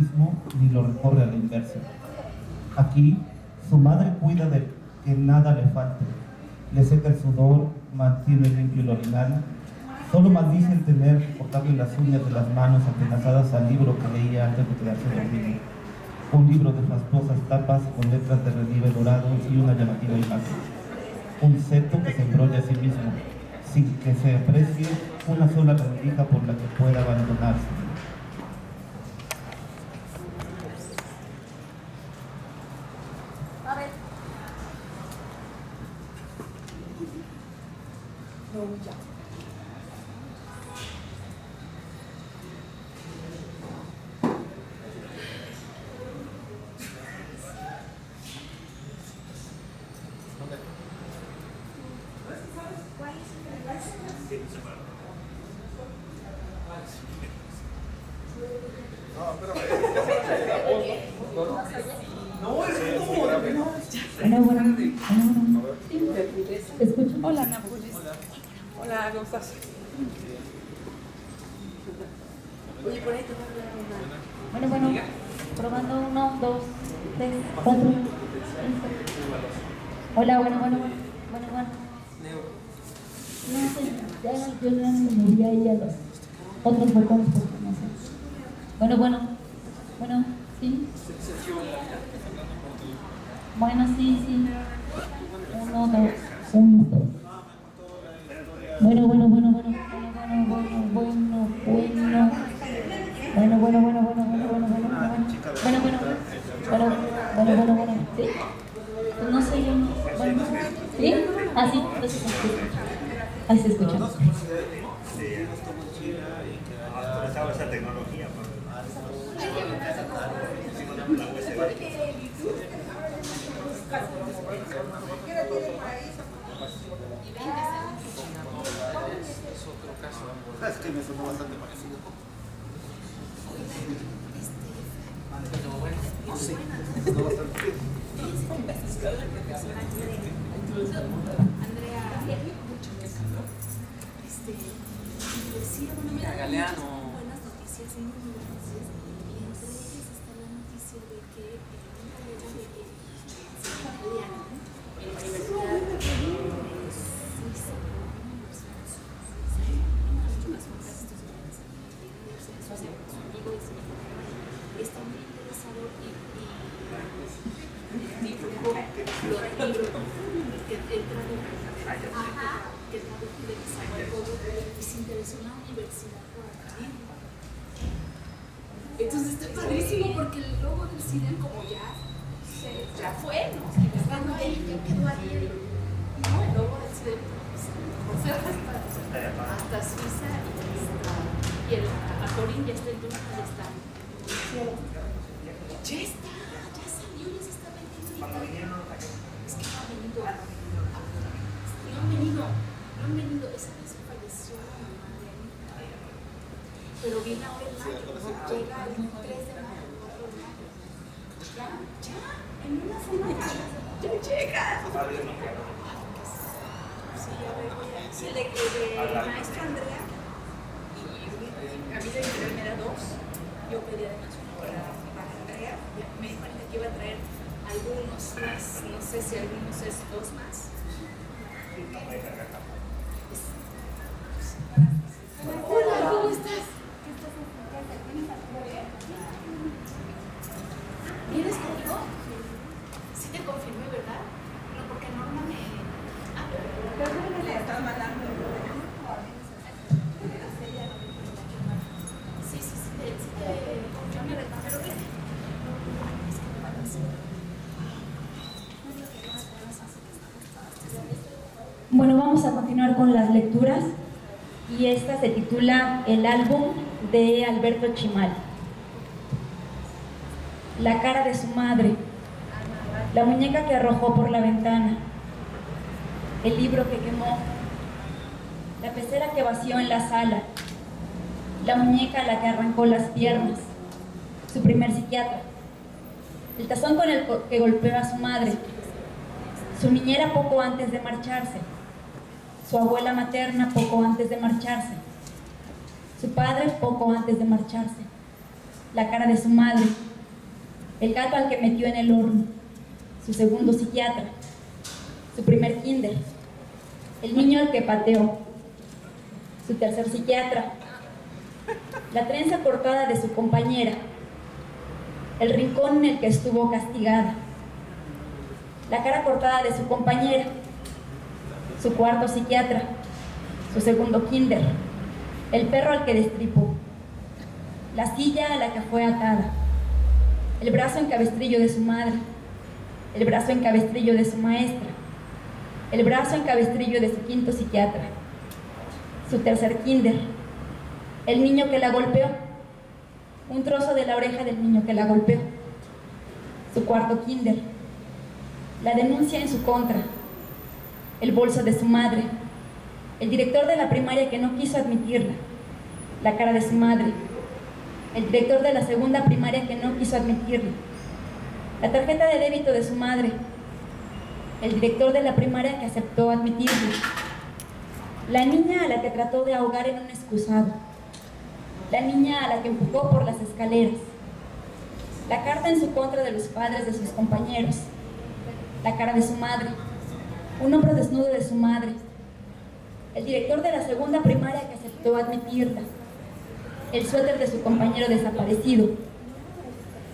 mismo ni lo recorre a la inversa. Aquí, su madre cuida de que nada le falte, le seca el sudor, mantiene limpio el orinal, solo maldice el tener que cortarle las uñas de las manos atenazadas al libro que leía antes de quedarse dormido. Un libro de fastuosas tapas con letras de relieve dorado y una llamativa imagen. Un seto que se embrolla a sí mismo, sin que se aprecie una sola rendija por la que pueda abandonarse. A ver. No, ya. Bueno. ¿Te escucho? Hola, Nápoles. Hola, ¿cómo estás? Oye, por ahí te voy a hablar una. Bueno. Probando 1, 2, 3, 4, 5. Hola, bueno. No sé, ya yo le moví ahí a los otros botones porque no sé. Bueno, sí. Bueno, sí. 1, 2, 1, 2. Bueno. Sí. Pues no sé yo. Bueno, ¿sí? Ah, sí, entonces ahí se escucha. Esa tecnología. Es que me sonó bastante parecido. No sé, me sonó bastante. Mira, Galeano. Buenas noticias, hay muy buenas noticias. Y entre ellas está la noticia de que Galeano, en la Universidad de Suiza, está muy interesado y dibujó los libros que tradujo de Zaguacobo y se interesó en la universidad por aquí. Entonces está padrísimo porque el logo del cine como ya fue, ¿no? Ya quedó ahí, ¿no? El logo del cine hasta Suiza y el Acorín ya está, entonces ya está. Ya salió, ya se está vendiendo. Es que no han venido. Esa vez falleció la mamá de Anita. Pero viene ahora en mayo, llega el 3 de mayo, 4 de mayo. Ya, en una semana. Ya llega. Sí, a ver, sí, el maestro Andrea. Y a mí de literal me da 2. Yo pedí además uno para Andrea. Me dijo que iba a traer algunos más, no sé si algunos es 2 más. Hola, ¿cómo estás? ¿Vienes conmigo? Sí te confirmé, ¿verdad? No, porque Norma me... pero no le estás mandando. Sí, yo me recuerdo, pero vete. Es que me van a hacer. Bueno, vamos a continuar con las lecturas y esta se titula El álbum de Alberto Chimal. La cara de su madre, la muñeca que arrojó por la ventana, el libro que quemó, la pecera que vació en la sala, la muñeca a la que arrancó las piernas, su primer psiquiatra, el tazón con el que golpeó a su madre, su niñera poco antes de marcharse, su abuela materna poco antes de marcharse, su padre poco antes de marcharse, la cara de su madre, el gato al que metió en el horno, su segundo psiquiatra, su primer kinder, el niño al que pateó, su tercer psiquiatra, la trenza cortada de su compañera, el rincón en el que estuvo castigada, la cara cortada de su compañera, su cuarto psiquiatra, su segundo kinder, el perro al que destripó, la silla a la que fue atada, el brazo en cabestrillo de su madre, el brazo en cabestrillo de su maestra, el brazo en cabestrillo de su quinto psiquiatra, su tercer kinder, el niño que la golpeó, un trozo de la oreja del niño que la golpeó, su cuarto kinder, la denuncia en su contra, el bolso de su madre, el director de la primaria que no quiso admitirla, la cara de su madre, el director de la segunda primaria que no quiso admitirla, la tarjeta de débito de su madre, el director de la primaria que aceptó admitirla, la niña a la que trató de ahogar en un excusado, la niña a la que empujó por las escaleras, la carta en su contra de los padres de sus compañeros, la cara de su madre, un hombro desnudo de su madre, el director de la segunda primaria que aceptó admitirla, el suéter de su compañero desaparecido,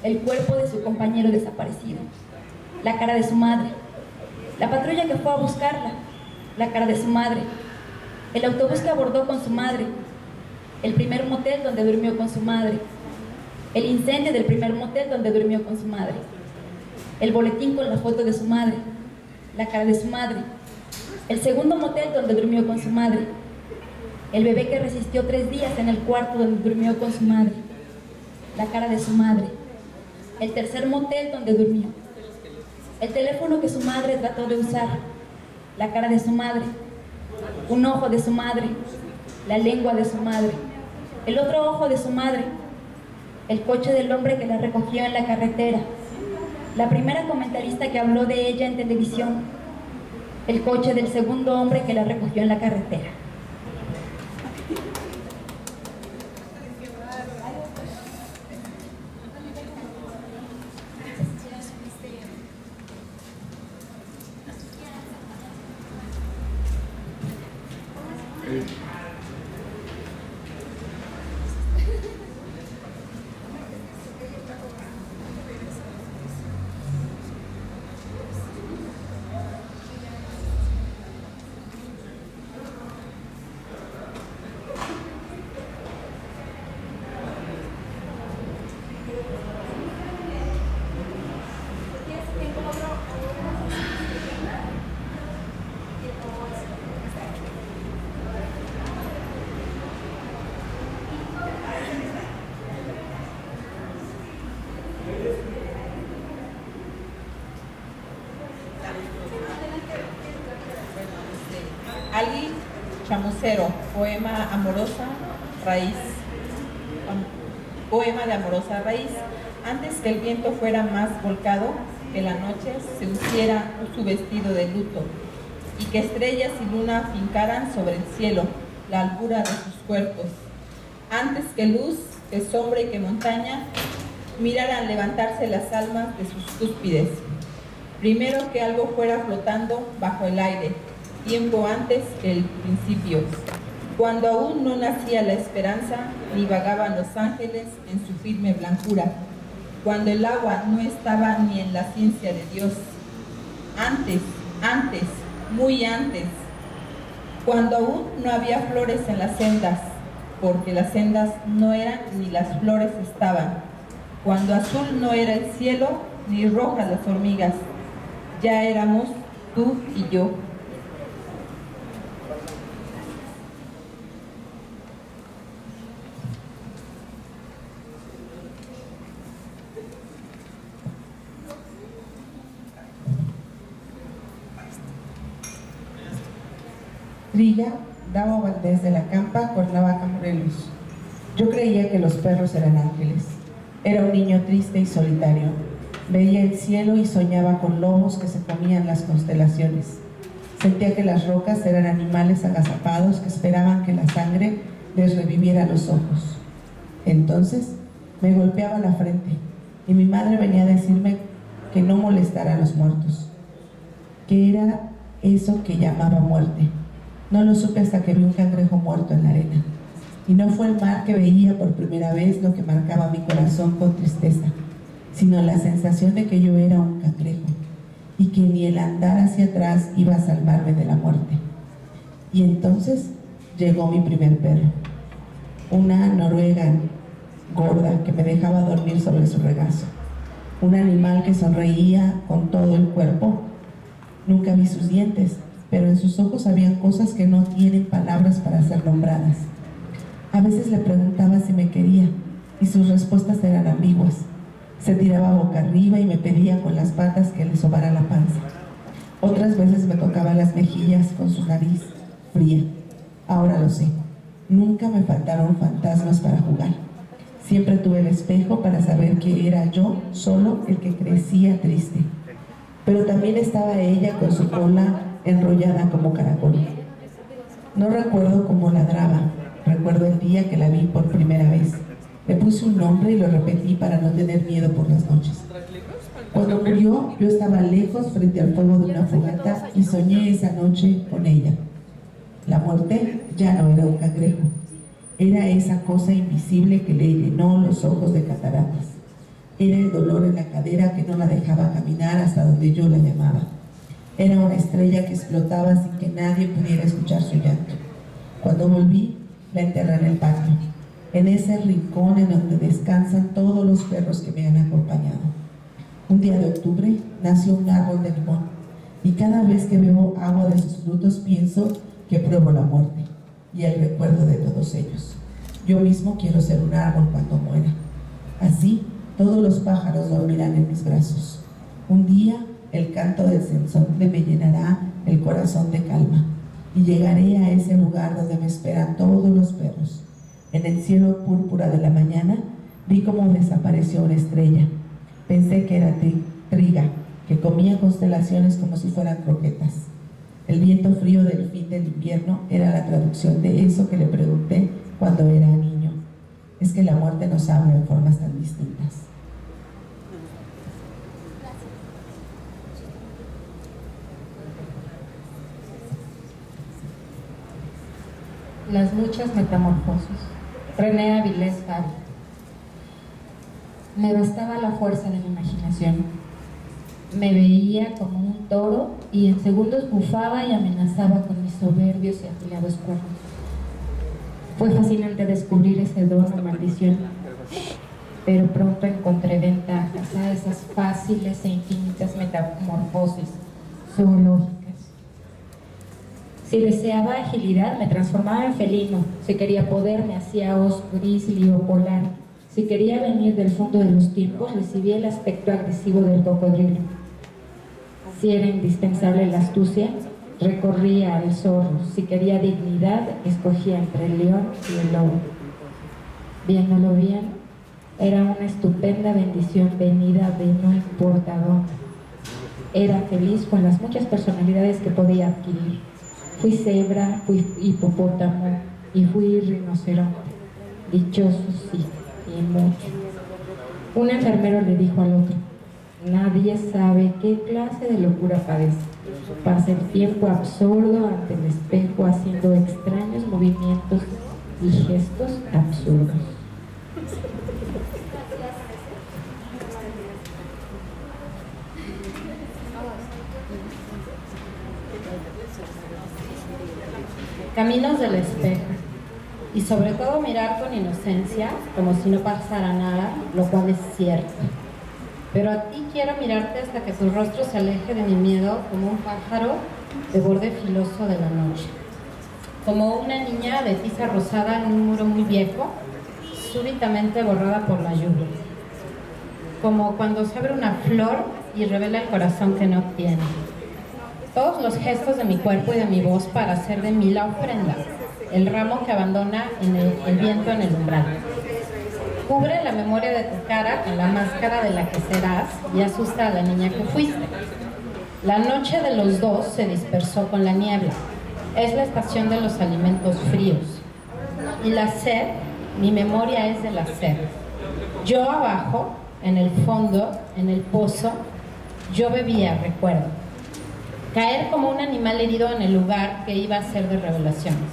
el cuerpo de su compañero desaparecido, la cara de su madre, la patrulla que fue a buscarla, la cara de su madre, el autobús que abordó con su madre, el primer motel donde durmió con su madre, el incendio del primer motel donde durmió con su madre, el boletín con la foto de su madre, la cara de su madre, el segundo motel donde durmió con su madre, el bebé que resistió 3 días en el cuarto donde durmió con su madre, la cara de su madre, el tercer motel donde durmió, el teléfono que su madre trató de usar, la cara de su madre, un ojo de su madre, la lengua de su madre, el otro ojo de su madre, el coche del hombre que la recogió en la carretera, la primera comentarista que habló de ella en televisión, el coche del segundo hombre que la recogió en la carretera. Ali Chamucero, poema amorosa raíz. Poema de amorosa raíz. Antes que el viento fuera más volcado, que la noche se luciera su vestido de luto, y que estrellas y luna fincaran sobre el cielo la albura de sus cuerpos. Antes que luz, que sombra y que montaña miraran levantarse las almas de sus cúspides. Primero que algo fuera flotando bajo el aire, tiempo antes que el principio, cuando aún no nacía la esperanza, ni vagaban los ángeles en su firme blancura, cuando el agua no estaba ni en la ciencia de Dios. Antes, muy antes, cuando aún no había flores en las sendas, porque las sendas no eran ni las flores estaban, cuando azul no era el cielo, ni rojas las hormigas, ya éramos tú y yo. Trilla, Davo Valdés de la Campa, Cuernavaca, Morelos. Yo creía que los perros eran ángeles. Era un niño triste y solitario. Veía el cielo y soñaba con lobos que se comían las constelaciones. Sentía que las rocas eran animales agazapados que esperaban que la sangre les reviviera los ojos. Entonces me golpeaba la frente y mi madre venía a decirme que no molestara a los muertos. ¿Qué era eso que llamaba muerte? No lo supe hasta que vi un cangrejo muerto en la arena. Y no fue el mar que veía por primera vez lo que marcaba mi corazón con tristeza, sino la sensación de que yo era un cangrejo y que ni el andar hacia atrás iba a salvarme de la muerte. Y entonces llegó mi primer perro, una noruega gorda que me dejaba dormir sobre su regazo, un animal que sonreía con todo el cuerpo. Nunca vi sus dientes, pero en sus ojos habían cosas que no tienen palabras para ser nombradas. A veces le preguntaba si me quería y sus respuestas eran ambiguas. Se tiraba boca arriba y me pedía con las patas que le sobara la panza. Otras veces me tocaba las mejillas con su nariz fría. Ahora lo sé, nunca me faltaron fantasmas para jugar. Siempre tuve el espejo para saber que era yo solo el que crecía triste. Pero también estaba ella con su cola enrollada como caracol. No recuerdo cómo ladraba, recuerdo el día que la vi por primera vez. Le puse un nombre y lo repetí para no tener miedo por las noches. Cuando murió, yo estaba lejos frente al fuego de una fogata y soñé esa noche con ella. La muerte ya no era un cangrejo, era esa cosa invisible que le llenó los ojos de cataratas. Era el dolor en la cadera que no la dejaba caminar hasta donde yo la llamaba. Era una estrella que explotaba sin que nadie pudiera escuchar su llanto. Cuando volví, la enterré en el patio, en ese rincón en donde descansan todos los perros que me han acompañado. Un día de octubre nació un árbol de limón y cada vez que bebo agua de sus frutos pienso que pruebo la muerte y el recuerdo de todos ellos. Yo mismo quiero ser un árbol cuando muera. Así todos los pájaros dormirán en mis brazos. Un día el canto del censontle me llenará el corazón de calma y llegaré a ese lugar donde me esperan todos los perros. En el cielo púrpura de la mañana vi cómo desapareció una estrella. Pensé que era Triga, que comía constelaciones como si fueran croquetas. El viento frío del fin del invierno era la traducción de eso que le pregunté cuando era niño. Es que la muerte nos habla en formas tan distintas. Las muchas metamorfosis. René Avilés Fari. Me bastaba la fuerza de mi imaginación. Me veía como un toro y en segundos bufaba y amenazaba con mis soberbios y afilados cuernos. Fue fascinante descubrir ese don o maldición, pero pronto encontré ventajas a esas fáciles e infinitas metamorfosis zoológicas. Si deseaba agilidad, me transformaba en felino. Si quería poder, me hacía oso, grizzly o polar. Si quería venir del fondo de los tiempos, recibía el aspecto agresivo del cocodrilo. Si era indispensable la astucia, recorría al zorro. Si quería dignidad, escogía entre el león y el lobo. Viéndolo bien, era una estupenda bendición venida de no importa dónde. Era feliz con las muchas personalidades que podía adquirir. Fui cebra, fui hipopótamo y fui rinoceronte. Dichoso, sí, y mucho. Un enfermero le dijo al otro: nadie sabe qué clase de locura padece. Pasa el tiempo absorto ante el espejo haciendo extraños movimientos y gestos absurdos. Caminos del espejo, y sobre todo mirar con inocencia, como si no pasara nada, lo cual es cierto. Pero a ti quiero mirarte hasta que tu rostro se aleje de mi miedo como un pájaro de borde filoso de la noche. Como una niña de tiza rosada en un muro muy viejo, súbitamente borrada por la lluvia. Como cuando se abre una flor y revela el corazón que no tiene. Todos los gestos de mi cuerpo y de mi voz para hacer de mí la ofrenda, el ramo que abandona el viento en el umbral. Cubre la memoria de tu cara con la máscara de la que serás y asusta a la niña que fuiste. La noche de los dos se dispersó con la niebla. Es la estación de los alimentos fríos. Y la sed, mi memoria es de la sed. Yo abajo, en el fondo, en el pozo, yo bebía, recuerdo. Caer como un animal herido en el lugar que iba a ser de revelaciones.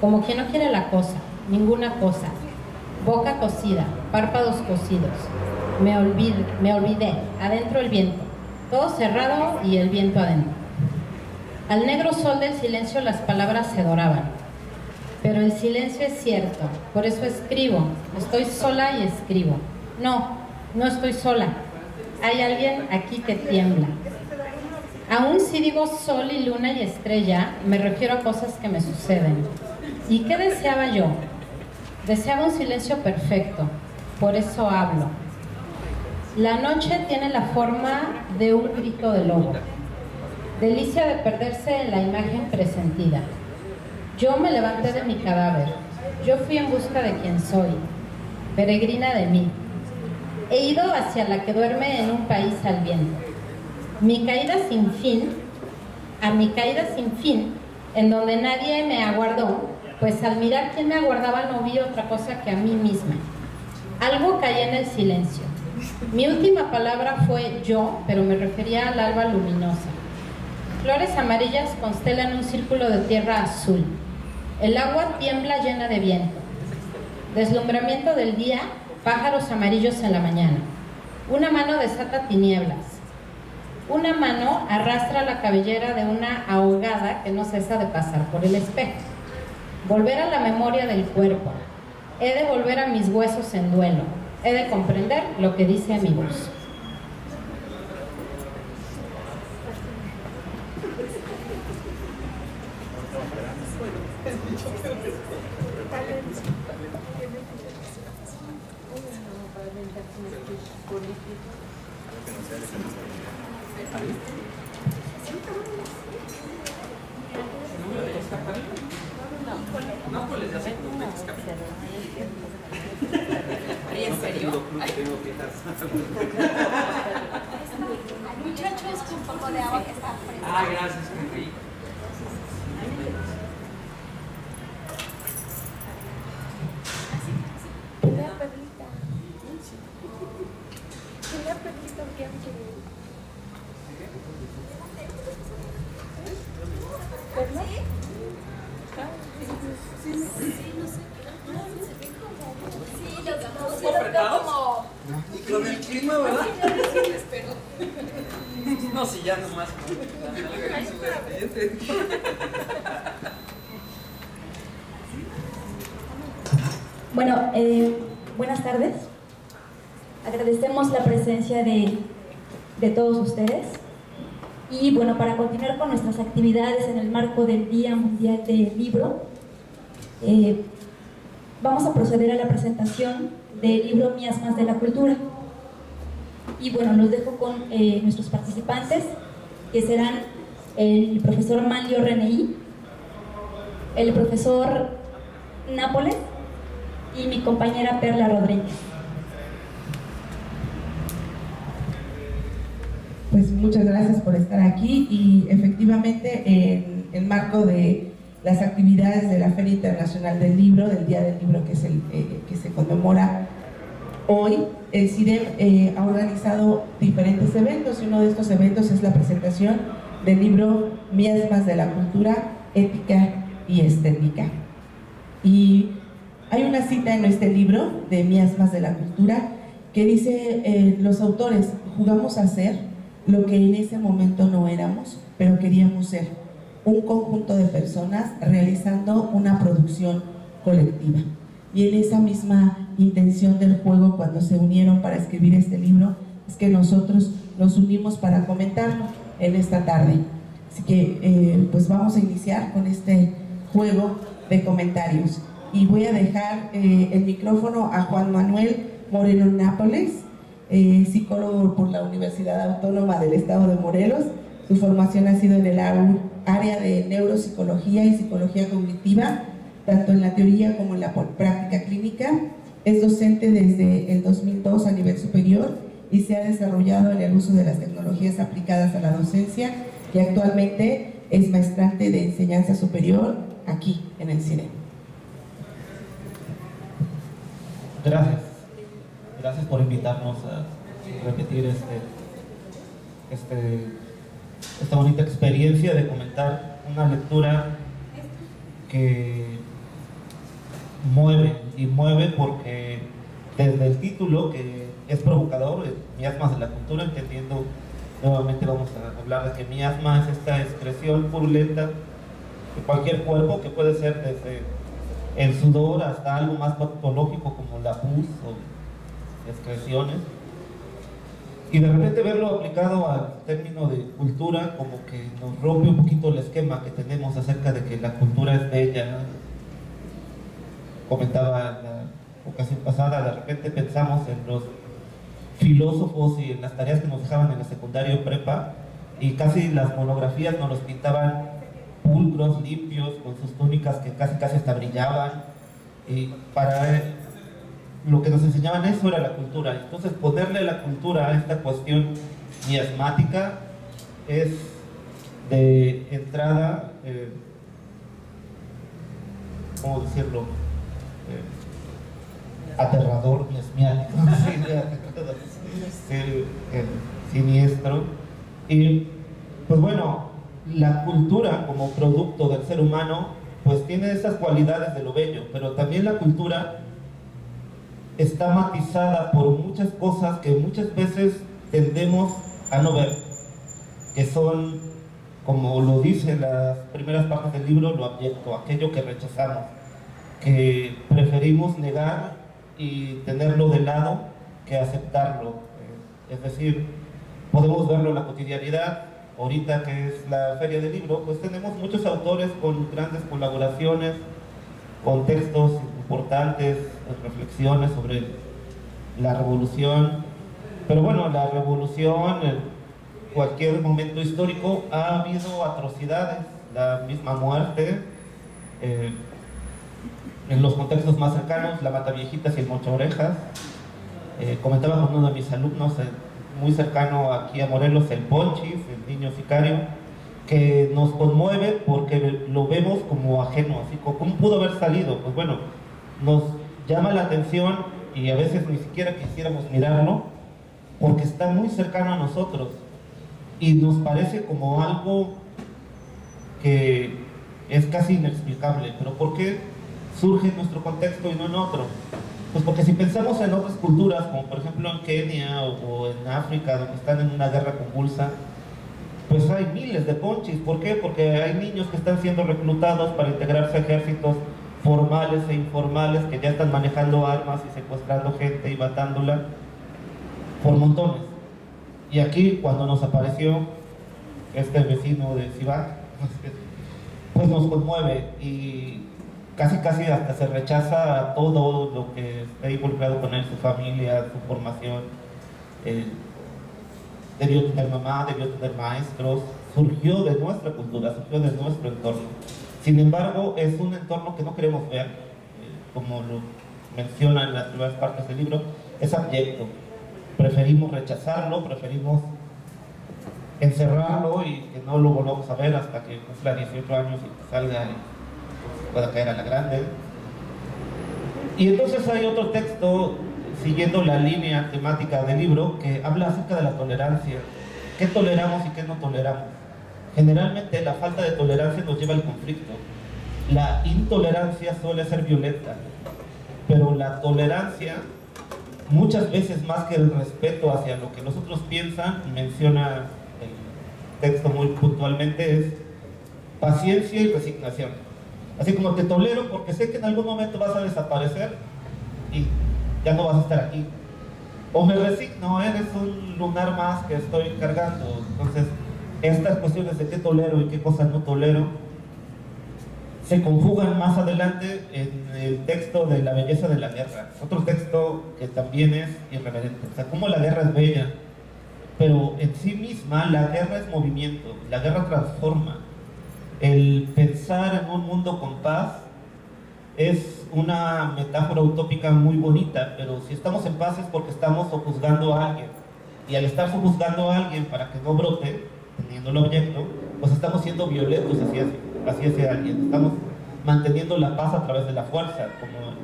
Como quien no quiere la cosa, ninguna cosa. Boca cosida, párpados cosidos. Me olvidé, adentro el viento. Todo cerrado y el viento adentro. Al negro sol del silencio las palabras se doraban. Pero el silencio es cierto, por eso escribo. Estoy sola y escribo. No, no estoy sola. Hay alguien aquí que tiembla. Aún si digo sol y luna y estrella, me refiero a cosas que me suceden. ¿Y qué deseaba yo? Deseaba un silencio perfecto, por eso hablo. La noche tiene la forma de un grito de lobo. Delicia de perderse en la imagen presentida. Yo me levanté de mi cadáver. Yo fui en busca de quien soy, peregrina de mí. He ido hacia la que duerme en un país al viento. Mi caída sin fin, en donde nadie me aguardó, pues al mirar quién me aguardaba no vi otra cosa que a mí misma. Algo caía en el silencio. Mi última palabra fue yo, pero me refería al alba luminosa. Flores amarillas constelan un círculo de tierra azul. El agua tiembla llena de viento. Deslumbramiento del día, pájaros amarillos en la mañana. Una mano desata tinieblas. Una mano arrastra la cabellera de una ahogada que no cesa de pasar por el espejo. Volver a la memoria del cuerpo. He de volver a mis huesos en duelo. He de comprender lo que dice mi voz. ¿En serio? Muchachos, un poco de agua que está fresca. Ah, gracias, qué rico. Y con el clima, ¿verdad? No, si ya nomás. Bueno, buenas tardes. Agradecemos la presencia de todos ustedes. Y bueno, para continuar con nuestras actividades en el marco del Día Mundial del Libro, vamos a proceder a la presentación del libro Miasmas de la Cultura. Y bueno, los dejo con nuestros participantes, que serán el profesor Manlio Reneí, el profesor Nápoles y mi compañera Perla Rodríguez. Pues muchas gracias por estar aquí y efectivamente en el marco de las actividades de la Feria Internacional del Libro, del Día del Libro que es el que se conmemora hoy, el CIDEM ha organizado diferentes eventos y uno de estos eventos es la presentación del libro Miasmas de la Cultura, Ética y Estética. Y hay una cita en este libro de Miasmas de la Cultura que dice, los autores, jugamos a ser lo que en ese momento no éramos, pero queríamos ser un conjunto de personas realizando una producción colectiva. Y en esa misma intención del juego, cuando se unieron para escribir este libro, es que nosotros nos unimos para comentarlo en esta tarde. Así que pues vamos a iniciar con este juego de comentarios. Y voy a dejar el micrófono a Juan Manuel Moreno Nápoles, psicólogo por la Universidad Autónoma del Estado de Morelos. Su formación ha sido en el área de neuropsicología y psicología cognitiva, tanto en la teoría como en la práctica clínica. Es docente desde el 2002 a nivel superior y se ha desarrollado en el uso de las tecnologías aplicadas a la docencia y actualmente es maestrante de enseñanza superior aquí en el CIDEM. Gracias. Gracias por invitarnos a repetir esta bonita experiencia de comentar una lectura que mueve, y mueve porque desde el título, que es provocador, miasmas de la cultura, entendiendo, nuevamente vamos a hablar de que miasma es esta excreción purulenta de cualquier cuerpo, que puede ser desde el sudor hasta algo más patológico como la pus o excreciones, y de repente verlo aplicado al término de cultura como que nos rompe un poquito el esquema que tenemos acerca de que la cultura es bella. Comentaba la ocasión pasada, de repente pensamos en los filósofos y en las tareas que nos dejaban en la secundaria o prepa, y casi las monografías nos los pintaban pulcros, limpios, con sus túnicas que casi hasta brillaban, y para lo que nos enseñaban eso era la cultura. Entonces ponerle a la cultura a esta cuestión miasmática es de entrada, ¿cómo decirlo? Aterrador, miasmático, siniestro. Y pues bueno, la cultura como producto del ser humano pues tiene esas cualidades de lo bello, pero también la cultura está matizada por muchas cosas que muchas veces tendemos a no ver, que son, como lo dicen las primeras partes del libro, lo abyecto, aquello que rechazamos, que preferimos negar y tenerlo de lado que aceptarlo. Es decir, podemos verlo en la cotidianidad. Ahorita que es la Feria del Libro, pues tenemos muchos autores con grandes colaboraciones, con textos importantes, reflexiones sobre la revolución. Pero bueno, la revolución, en cualquier momento histórico, ha habido atrocidades, la misma muerte, en los contextos más cercanos, la Mataviejitas y el Mocha Orejas. Comentaba con uno de mis alumnos, muy cercano aquí a Morelos, el Ponchis, el niño sicario, que nos conmueve porque lo vemos como ajeno, así como ¿cómo pudo haber salido? Pues bueno, nos llama la atención y a veces ni siquiera quisiéramos mirarlo porque está muy cercano a nosotros y nos parece como algo que es casi inexplicable. Pero ¿por qué surge en nuestro contexto y no en otro? Pues porque si pensamos en otras culturas, como por ejemplo en Kenia o en África, donde están en una guerra convulsa, pues hay miles de ponchis. ¿Por qué? Porque hay niños que están siendo reclutados para integrarse a ejércitos formales e informales que ya están manejando armas y secuestrando gente y matándola por montones. Y aquí, cuando nos apareció este vecino de Cibac, pues nos conmueve y casi hasta se rechaza todo lo que esté involucrado con él, su familia, su formación. Debió tener mamá, debió tener maestros, surgió de nuestra cultura, surgió de nuestro entorno. Sin embargo, es un entorno que no queremos ver, como lo menciona en las primeras partes del libro, es abyecto. Preferimos rechazarlo, preferimos encerrarlo y que no lo volvamos a ver hasta que cumpla 18 años y que salga y pueda caer a la grande. Y entonces hay otro texto, siguiendo la línea temática del libro, que habla acerca de la tolerancia. ¿Qué toleramos y qué no toleramos? Generalmente la falta de tolerancia nos lleva al conflicto. La intolerancia suele ser violenta, pero la tolerancia, muchas veces más que el respeto hacia lo que los otros piensan, menciona el texto muy puntualmente, es paciencia y resignación. Así como te tolero porque sé que en algún momento vas a desaparecer y ya no vas a estar aquí. O me resigno, eres un lunar más que estoy cargando. Entonces, estas cuestiones de qué tolero y qué cosas no tolero se conjugan más adelante en el texto de La belleza de la guerra. Otro texto que también es irreverente. O sea, cómo la guerra es bella, pero en sí misma la guerra es movimiento, la guerra transforma. El pensar en un mundo con paz es una metáfora utópica muy bonita, pero si estamos en paz es porque estamos sojuzgando a alguien. Y al estar sojuzgando a alguien para que no brote, teniendo el objeto, pues estamos siendo violentos hacia ese alguien. Estamos manteniendo la paz a través de la fuerza, como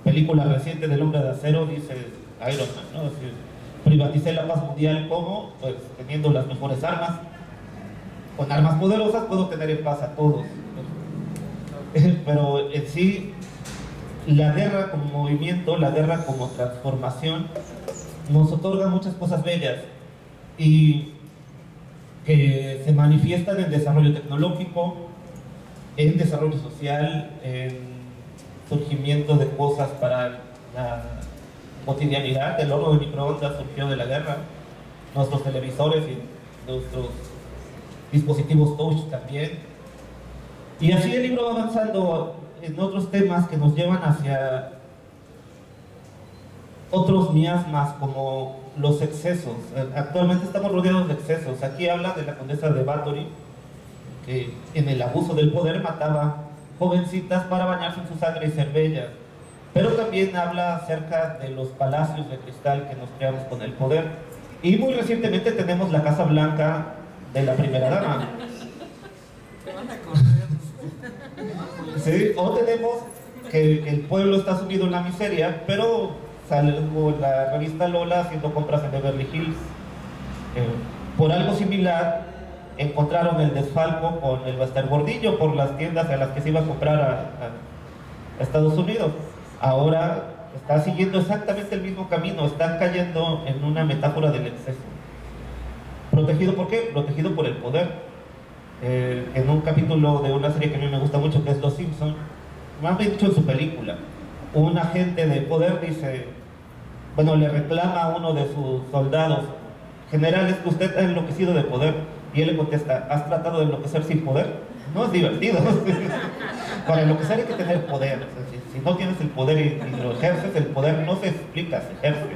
película reciente del Hombre de Acero dice Iron Man, ¿no? Es decir, privaticé la paz mundial, ¿cómo? Pues teniendo las mejores armas. Con armas poderosas puedo tener en paz a todos. Pero en sí, la guerra como movimiento, la guerra como transformación, nos otorga muchas cosas bellas y que se manifiestan en desarrollo tecnológico, en desarrollo social, en surgimiento de cosas para la cotidianidad. El horno de microondas surgió de la guerra, nuestros televisores y nuestros dispositivos touch también. Y así el libro va avanzando en otros temas que nos llevan hacia otros miasmas como los excesos. Actualmente estamos rodeados de excesos. Aquí habla de la condesa de Bathory, que en el abuso del poder mataba jovencitas para bañarse en su sangre y ser bellas. Pero también habla acerca de los palacios de cristal que nos creamos con el poder. Y muy recientemente tenemos la Casa Blanca de la primera dama. Te van a correr. Sí, o tenemos que el pueblo está sumido en la miseria, pero sale la revista Lola haciendo compras en Beverly Hills. Por algo similar, encontraron el desfalco con el Bester Gordillo por las tiendas a las que se iba a comprar a Estados Unidos. Ahora está siguiendo exactamente el mismo camino, están cayendo en una metáfora del exceso. ¿Protegido por qué? Protegido por el poder. En un capítulo de una serie que a mí me gusta mucho, que es Los Simpson, más bien dicho en su película, un agente de poder dice, bueno, le reclama a uno de sus soldados: general, es que usted ha enloquecido de poder. Y él le contesta: ¿has tratado de enloquecer sin poder? No es divertido. Para enloquecer hay que tener poder. O sea, si no tienes el poder y lo ejerces, el poder no se explica, se ejerce.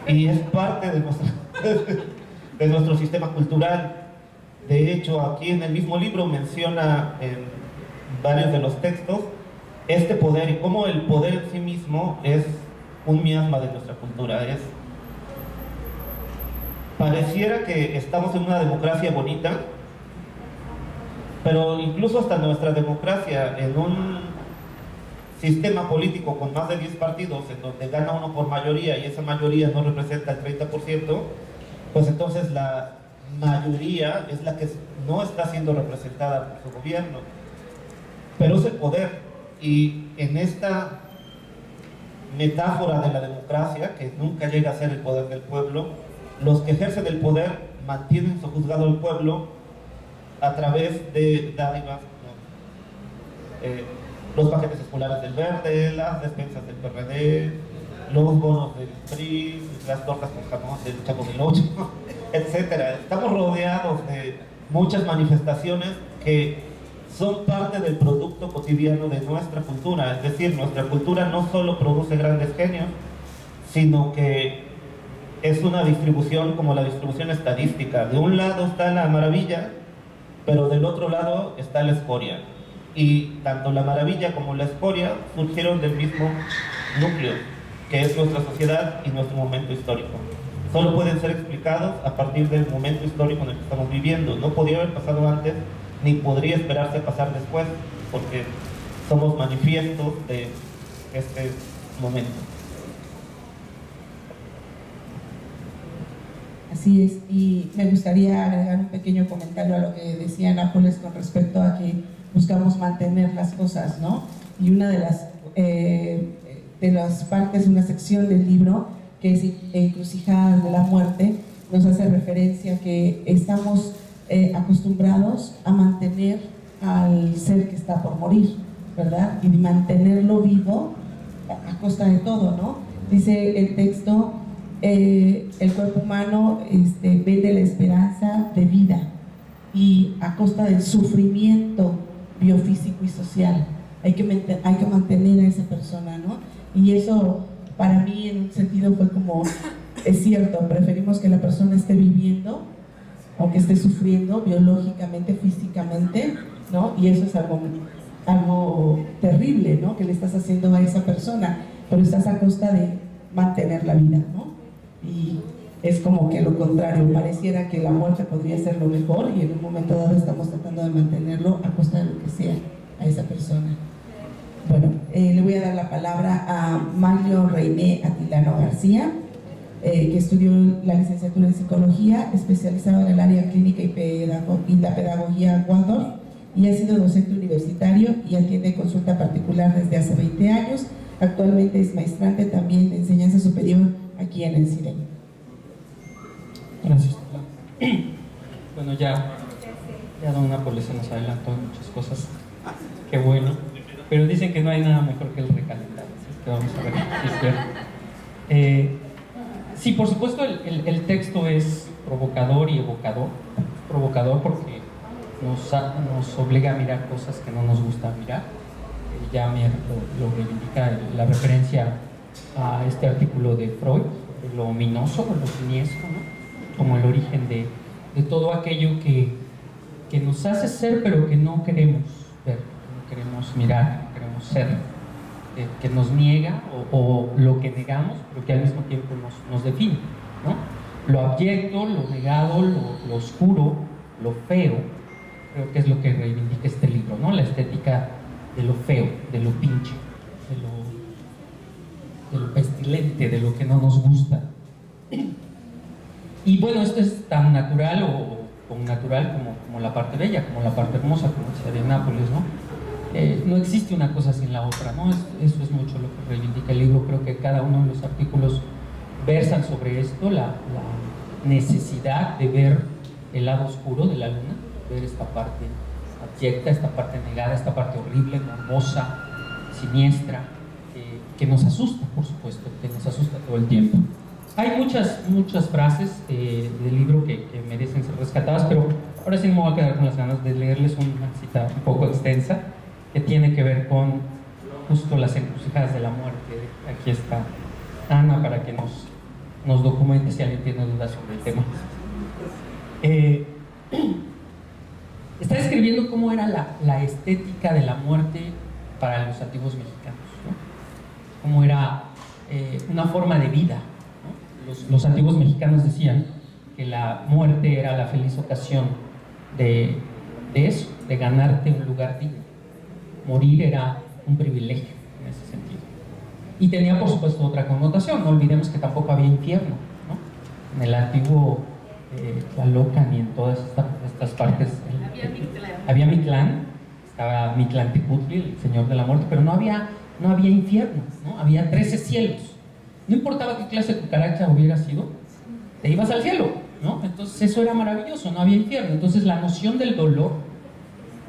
Y es parte de nuestro sistema cultural. De hecho, aquí en el mismo libro menciona en varios de los textos este poder y cómo el poder en sí mismo es un miasma de nuestra cultura. Pareciera que estamos en una democracia bonita, pero incluso hasta nuestra democracia, en un sistema político con más de 10 partidos, en donde gana uno por mayoría y esa mayoría no representa el 30%, pues entonces la mayoría es la que no está siendo representada por su gobierno. Pero es el poder, y en esta metáfora de la democracia, que nunca llega a ser el poder del pueblo, los que ejercen el poder mantienen sojuzgado al pueblo a través de dádivas, los paquetes escolares del Verde, las despensas del PRD, los bonos del PRI, las tortas con jamón del Chavo del Ocho, etc. Estamos rodeados de muchas manifestaciones que son parte del producto cotidiano de nuestra cultura. Es decir, nuestra cultura no solo produce grandes genios, sino que es una distribución como la distribución estadística. De un lado está la maravilla, pero del otro lado está la escoria. Y tanto la maravilla como la escoria surgieron del mismo núcleo, que es nuestra sociedad y nuestro momento histórico. Solo pueden ser explicados a partir del momento histórico en el que estamos viviendo. No podría haber pasado antes, ni podría esperarse pasar después, porque somos manifiestos de este momento. Así es, y me gustaría agregar un pequeño comentario a lo que decía Nápoles con respecto a que buscamos mantener las cosas, ¿no? Y una de las partes, una sección del libro, que es Encrucijadas de la Muerte, nos hace referencia a que estamos acostumbrados a mantener al ser que está por morir, ¿verdad? Y mantenerlo vivo a costa de todo, ¿no? Dice el texto: el cuerpo humano vende la esperanza de vida y a costa del sufrimiento biofísico y social. Hay que mantener a esa persona, ¿no? Y eso para mí en un sentido fue como, es cierto, preferimos que la persona esté viviendo o que esté sufriendo biológicamente, físicamente, ¿no? Y eso es algo terrible, ¿no? Que le estás haciendo a esa persona, pero estás a costa de mantener la vida, ¿no? Y es como que lo contrario, pareciera que la muerte podría ser lo mejor y en un momento dado estamos tratando de mantenerlo a costa de lo que sea a esa persona. Bueno, le voy a dar la palabra a Mario Reiné Atilano García, que estudió la licenciatura en Psicología, especializado en el área clínica y la pedagogía Waldorf, y ha sido docente universitario y atiende consulta particular desde hace 20 años. Actualmente es maestrante también de enseñanza superior aquí en el CIDE. Gracias. Bueno, ya don Nápoles se nos adelantó en muchas cosas. Qué bueno. Pero dicen que no hay nada mejor que el recalentado. Así que vamos a ver si es cierto. Sí, por supuesto, el texto es provocador y evocador. Provocador porque nos obliga a mirar cosas que no nos gusta mirar. Ya lo reivindica la referencia a este artículo de Freud, lo ominoso o lo siniestro, ¿no? Como el origen de todo aquello que nos hace ser pero que no queremos ver, que no queremos mirar, que no queremos ser, que nos niega o lo que negamos pero que al mismo tiempo nos define, ¿no? Lo abyecto, lo negado, lo oscuro, lo feo, creo que es lo que reivindica este libro, ¿no? La estética de lo feo, de lo pinche, de lo pestilente, de lo que no nos gusta. Y bueno, esto es tan natural o natural como la parte bella, como la parte hermosa, como decía de Nápoles, ¿no? No existe una cosa sin la otra, ¿no? Eso es mucho lo que reivindica el libro. Creo que cada uno de los artículos versan sobre esto, la necesidad de ver el lado oscuro de la luna, ver esta parte abyecta, esta parte negada, esta parte horrible, morbosa, siniestra, que nos asusta, por supuesto, que nos asusta todo el tiempo. Hay muchas frases del libro que merecen ser rescatadas, pero ahora sí me voy a quedar con las ganas de leerles una cita un poco extensa que tiene que ver con justo las encrucijadas de la muerte. Aquí está Ana para que nos documente si alguien tiene dudas sobre el tema. Está describiendo cómo era la estética de la muerte para los antiguos mexicanos, ¿no? Cómo era una forma de vida, ¿no? Los antiguos mexicanos decían que la muerte era la feliz ocasión de eso, de ganarte un lugar digno. Morir era un privilegio en ese sentido. Y tenía, por supuesto, otra connotación. No olvidemos que tampoco había infierno, ¿no? En el antiguo Tlalocan y en todas estas partes había Mictlán, estaba Mictlantecutli, el señor de la muerte, pero no había infierno, ¿no? Había 13 cielos. No importaba qué clase de cucaracha hubiera sido, te ibas al cielo, ¿no? Entonces eso era maravilloso, no había infierno. Entonces la noción del dolor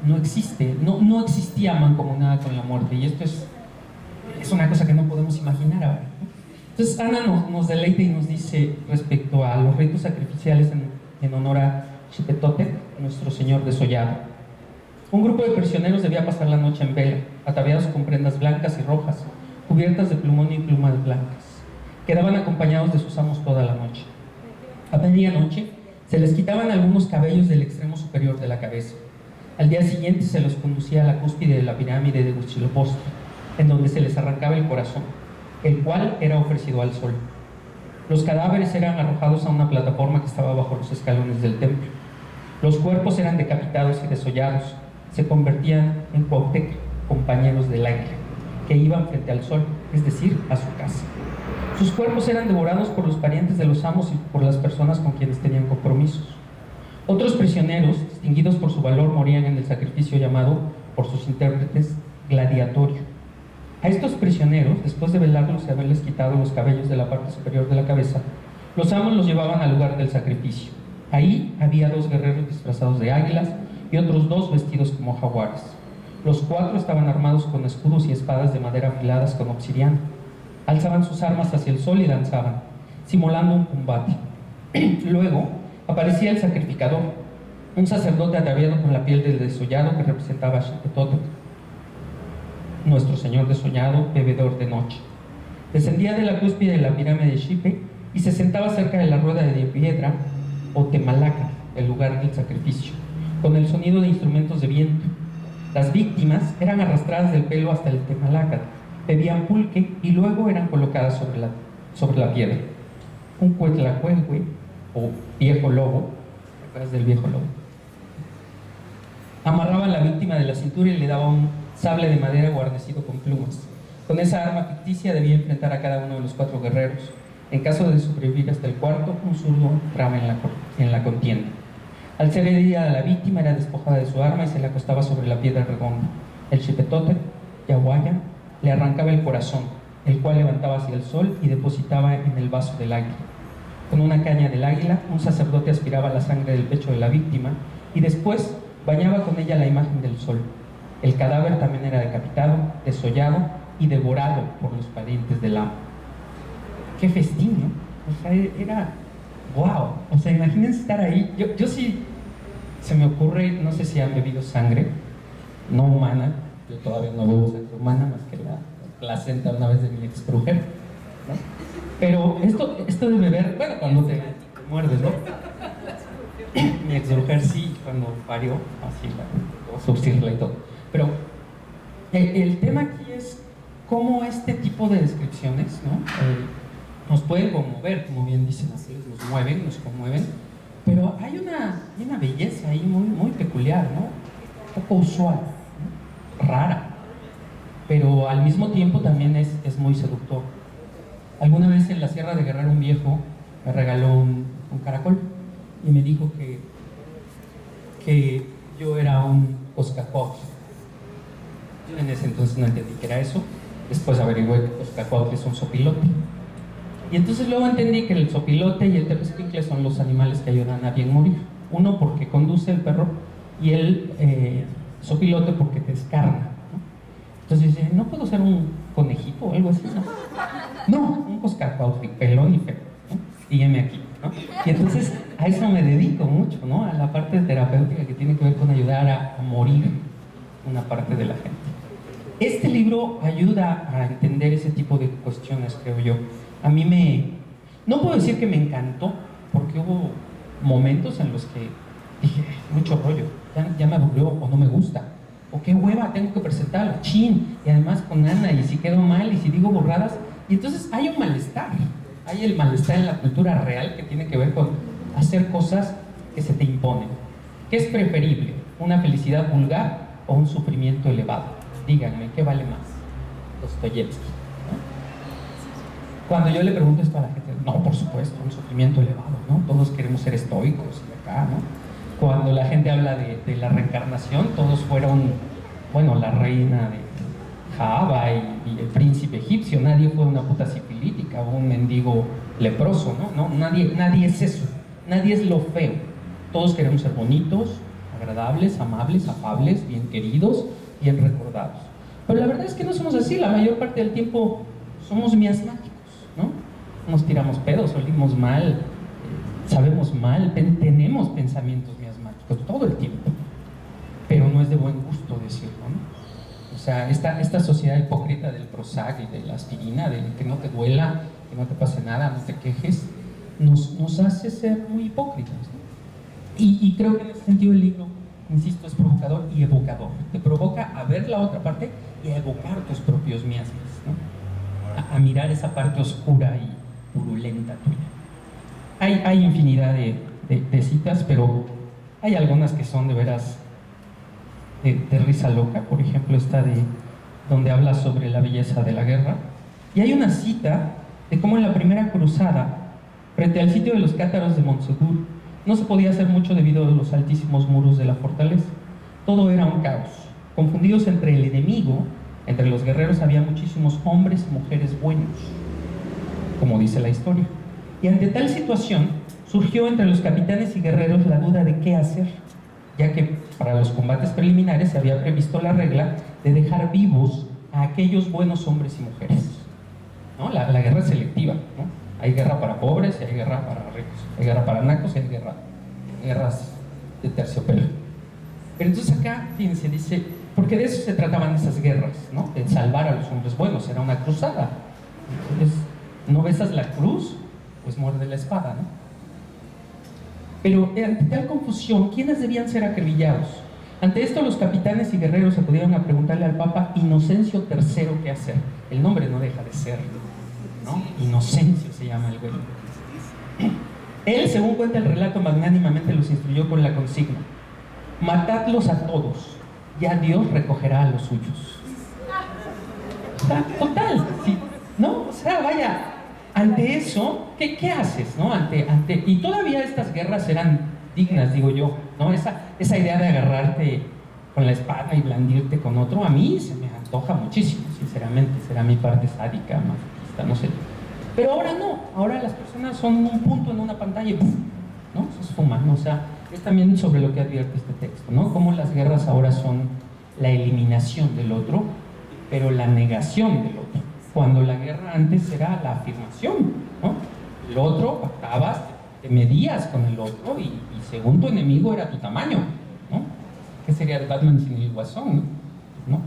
no existe, no existía mancomunada con la muerte, y esto es una cosa que no podemos imaginar ahora, ¿no? Entonces Ana nos deleita y nos dice respecto a los ritos sacrificiales en honor a Xipetotec, nuestro señor desollado. Un grupo de prisioneros debía pasar la noche en vela, ataviados con prendas blancas y rojas, cubiertas de plumón y plumas blancas. Quedaban acompañados de sus amos toda la noche. A medianoche se les quitaban algunos cabellos del extremo superior de la cabeza. Al día siguiente se los conducía a la cúspide de la pirámide de Huitzilopochtli, en donde se les arrancaba el corazón, el cual era ofrecido al sol. Los cadáveres eran arrojados a una plataforma que estaba bajo los escalones del templo. Los cuerpos eran decapitados y desollados. Se convertían en Cuauhtémoc, compañeros del águila, que iban frente al sol, es decir, a su casa. Sus cuerpos eran devorados por los parientes de los amos y por las personas con quienes tenían compromisos. Otros prisioneros, distinguidos por su valor, morían en el sacrificio llamado, por sus intérpretes, gladiatorio. A estos prisioneros, después de velarlos y haberles quitado los cabellos de la parte superior de la cabeza, los amos los llevaban al lugar del sacrificio. Ahí había 2 guerreros disfrazados de águilas y otros 2 vestidos como jaguares. Los 4 estaban armados con escudos y espadas de madera afiladas con obsidiana. Alzaban sus armas hacia el sol y danzaban, simulando un combate. Luego aparecía el sacrificador, un sacerdote ataviado con la piel del desollado que representaba a Xipetotec, nuestro señor desollado, bebedor de noche. Descendía de la cúspide de la pirámide de Xipe y se sentaba cerca de la rueda de piedra o temalaca, el lugar del sacrificio, con el sonido de instrumentos de viento. Las víctimas eran arrastradas del pelo hasta el temalaca, bebían pulque y luego eran colocadas sobre la piedra. Un cuetlacuehue o viejo lobo, ¿te acuerdas del viejo lobo? Amarraba a la víctima de la cintura y le daba un sable de madera guarnecido con plumas. Con esa arma ficticia debía enfrentar a cada uno de los 4 guerreros. En caso de sobrevivir hasta el cuarto, un zurdo entraba en la contienda. Al ser herida la víctima, era despojada de su arma y se le acostaba sobre la piedra redonda. El Xipetote, Yahuaya, le arrancaba el corazón, el cual levantaba hacia el sol y depositaba en el vaso del águila. Con una caña del águila, un sacerdote aspiraba la sangre del pecho de la víctima y después bañaba con ella la imagen del sol. El cadáver también era decapitado, desollado y devorado por los parientes del amo. ¡Qué festín!, ¿no? O sea, era... ¡Wow! O sea, imagínense estar ahí. Yo sí, se me ocurre, no sé si han bebido sangre no humana. Yo todavía no bebo sangre humana, más que la placenta una vez de mi ex mujer, ¿no? Pero esto de beber, bueno, cuando te muerdes, ¿no? Mi ex mujer sí, cuando parió, así la surcirla y todo. Pero el tema aquí es cómo este tipo de descripciones, ¿no? Nos pueden conmover, como bien dicen así, nos mueven, nos conmueven, pero hay una belleza ahí muy peculiar, ¿no? Un poco usual, ¿no? Rara, pero al mismo tiempo también es muy seductor. Alguna vez en la Sierra de Guerrero un viejo me regaló un caracol y me dijo que yo era un Coscacuautl. Yo en ese entonces no entendí qué era eso. Después averigüé que Coscacuautl es un zopilote. Y entonces luego entendí que el zopilote y el tepezquicle son los animales que ayudan a bien morir. Uno porque conduce el perro y el zopilote porque te descarna, ¿no? Entonces dice, ¿no puedo ser un conejito o algo así? No, un Coscacuautl, pelón y feo, ¿no? Sígueme aquí, ¿no? Y entonces a eso me dedico mucho, ¿no? A la parte terapéutica que tiene que ver con ayudar a morir una parte de la gente. Este libro ayuda a entender ese tipo de cuestiones, creo yo. A mí no puedo decir que me encantó, porque hubo momentos en los que dije, mucho rollo, ya me aburrió o no me gusta, o qué hueva, tengo que presentarlo, chin, y además con Ana, y si quedo mal, y si digo burradas, y entonces hay un malestar, hay el malestar en la cultura real que tiene que ver con hacer cosas que se te imponen. ¿Qué es preferible? ¿Una felicidad vulgar o un sufrimiento elevado? Díganme, ¿qué vale más? Dostoyevsky. Cuando yo le pregunto esto a la gente, no, por supuesto, un sufrimiento elevado, ¿no? Todos queremos ser estoicos y acá, ¿no? Cuando la gente habla de la reencarnación, todos fueron, bueno, la reina de Java y el príncipe egipcio, nadie fue una puta sifilítica o un mendigo leproso, ¿no? Nadie es eso, nadie es lo feo. Todos queremos ser bonitos, agradables, amables, afables, bien queridos, bien recordados. Pero la verdad es que no somos así, la mayor parte del tiempo somos miasmáticos, ¿no? Nos tiramos pedos, olimos mal, sabemos mal, tenemos pensamientos miasmáticos todo el tiempo, pero no es de buen gusto decirlo, ¿no? O sea, esta sociedad hipócrita del Prozac y de la aspirina, de que no te duela, que no te pase nada, no te quejes, nos hace ser muy hipócritas, ¿no? Y creo que en ese sentido el libro, insisto, es provocador y evocador. Te provoca a ver la otra parte y a evocar tus propios miasmas, ¿no? A mirar esa parte oscura y purulenta tuya. Hay infinidad de citas, pero hay algunas que son de veras de risa loca. Por ejemplo, esta donde habla sobre la belleza de la guerra. Y hay una cita de cómo en la primera cruzada, frente al sitio de los cátaros de Montsegur, no se podía hacer mucho debido a los altísimos muros de la fortaleza. Todo era un caos. Confundidos entre el enemigo, entre los guerreros había muchísimos hombres y mujeres buenos, como dice la historia. Y ante tal situación, surgió entre los capitanes y guerreros la duda de qué hacer, ya que para los combates preliminares se había previsto la regla de dejar vivos a aquellos buenos hombres y mujeres, ¿no? La guerra es selectiva, ¿no? Hay guerra para pobres y hay guerra para ricos, hay guerra para nacos y hay guerras de terciopelo. Pero entonces acá, fíjense, dice, porque de eso se trataban esas guerras, ¿no? De salvar a los hombres buenos, era una cruzada. Entonces, no besas la cruz, pues muerde la espada, ¿no? Pero ante tal confusión, ¿quiénes debían ser acribillados? Ante esto, los capitanes y guerreros se pudieron a preguntarle al Papa Inocencio III qué hacer. El nombre no deja de ser, ¿no? Inocencio se llama el güey. Él, según cuenta el relato, magnánimamente los instruyó con la consigna: matadlos a todos, ya Dios recogerá a los suyos. O sea, total, ¿sí? ¿No? O sea, vaya, ante eso, ¿qué haces? ¿No? Y todavía estas guerras eran dignas, digo yo, ¿no? Esa idea de agarrarte con la espada y blandirte con otro, a mí se me antoja muchísimo, sinceramente, será mi parte sádica, masoquista, no sé. Pero ahora no, ahora las personas son un punto en una pantalla y ¡pum!, ¿no? Se esfuman, ¿no? O sea, es también sobre lo que advierte este texto, ¿no? Cómo las guerras ahora son la eliminación del otro, pero la negación del otro, cuando la guerra antes era la afirmación, ¿no? El otro, pactabas, te medías con el otro y según tu enemigo era tu tamaño, ¿no? ¿Qué sería el Batman sin el Guasón, ¿no?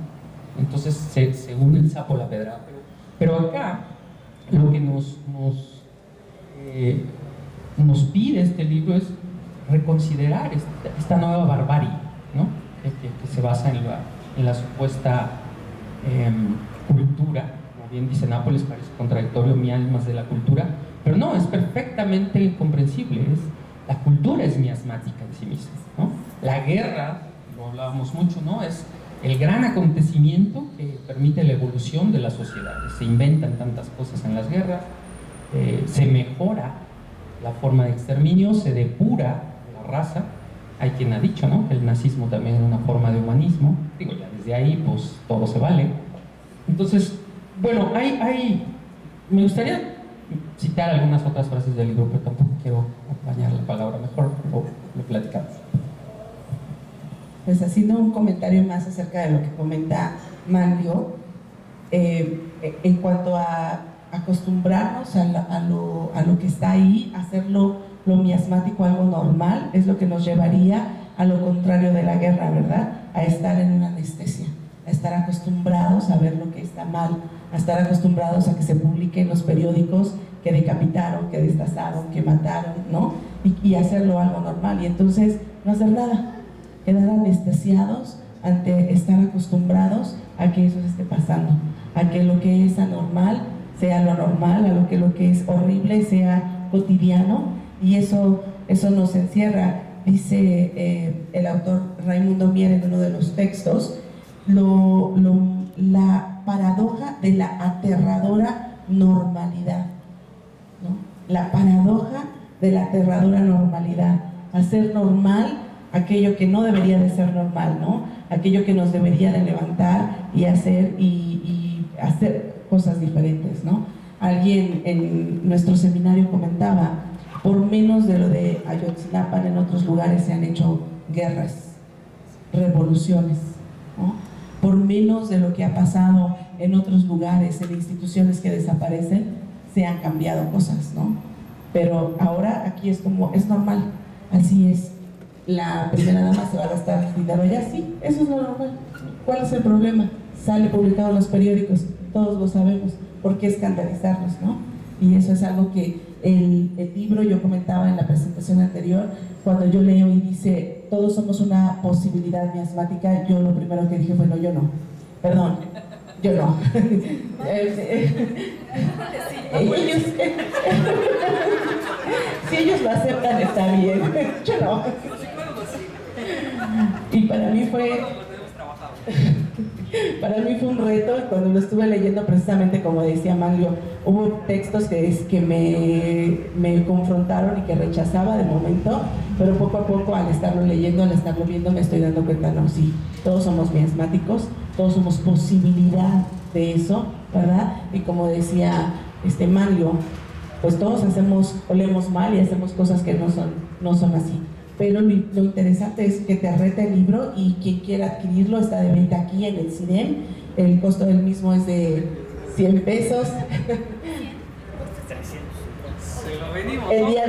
Entonces se une el sapo a la pedra. Pero acá lo que nos pide este libro es reconsiderar esta nueva barbarie, ¿no? Que se basa en la supuesta cultura. Como bien dice Nápoles, parece contradictorio, mi alma es de la cultura, pero no, es perfectamente comprensible. La cultura es miasmática en sí misma, ¿no? La guerra, lo hablábamos mucho, ¿no? Es el gran acontecimiento que permite la evolución de las sociedades. Se inventan tantas cosas en las guerras, se mejora la forma de exterminio, se depura la raza. Hay quien ha dicho, ¿no?, que el nazismo también era una forma de humanismo. Digo, ya desde ahí, pues, todo se vale. Entonces, bueno, me gustaría citar algunas otras frases del libro, pero tampoco quiero acompañar la palabra, mejor lo platicamos. Pues haciendo un comentario más acerca de lo que comenta Manlio, en cuanto a acostumbrarnos a lo que está ahí, hacerlo lo miasmático algo normal, es lo que nos llevaría a lo contrario de la guerra, ¿verdad? A estar en una anestesia, a estar acostumbrados a ver lo que está mal, a estar acostumbrados a que se publique en los periódicos que decapitaron, que destazaron, que mataron, ¿no? Y hacerlo algo normal, y entonces no hacer nada, quedar anestesiados ante estar acostumbrados a que eso se esté pasando, a que lo que es anormal sea lo normal, a lo que es horrible sea cotidiano, y eso nos encierra. Dice el autor Raimundo Mier en uno de los textos, la paradoja de la aterradora normalidad, ¿no? La paradoja de la aterradora normalidad, hacer normal aquello que no debería de ser normal, ¿no? Aquello que nos debería de levantar y hacer cosas diferentes, ¿no? Alguien en nuestro seminario comentaba, por menos de lo de Ayotzinapa, en otros lugares se han hecho guerras, revoluciones, ¿no? Por menos de lo que ha pasado en otros lugares, en instituciones que desaparecen, se han cambiado cosas, ¿no? Pero ahora aquí es como, es normal, así es. La primera dama se va a gastar dinero allá, sí, eso es lo normal. ¿Cuál es el problema? Sale publicado en los periódicos, todos lo sabemos. ¿Por qué escandalizarnos, no? Y eso es algo que el libro, yo comentaba en la presentación anterior, cuando yo leo y dice, todos somos una posibilidad miasmática, yo lo primero que dije fue, no, yo no. Perdón, yo no. Si ellos lo aceptan, está bien. Yo no. Y para mí fue un reto. Cuando lo estuve leyendo, precisamente como decía Manlio, hubo textos que me confrontaron y que rechazaba de momento, pero poco a poco, al estarlo leyendo, al estarlo viendo, me estoy dando cuenta, no, sí, todos somos miasmáticos, todos somos posibilidad de eso, ¿verdad? Y como decía Manlio, pues todos olemos mal y hacemos cosas que no son así. Pero lo interesante es que te reta el libro, y quien quiera adquirirlo está de venta aquí en el CIDEM. El costo del mismo es de 100 pesos. El día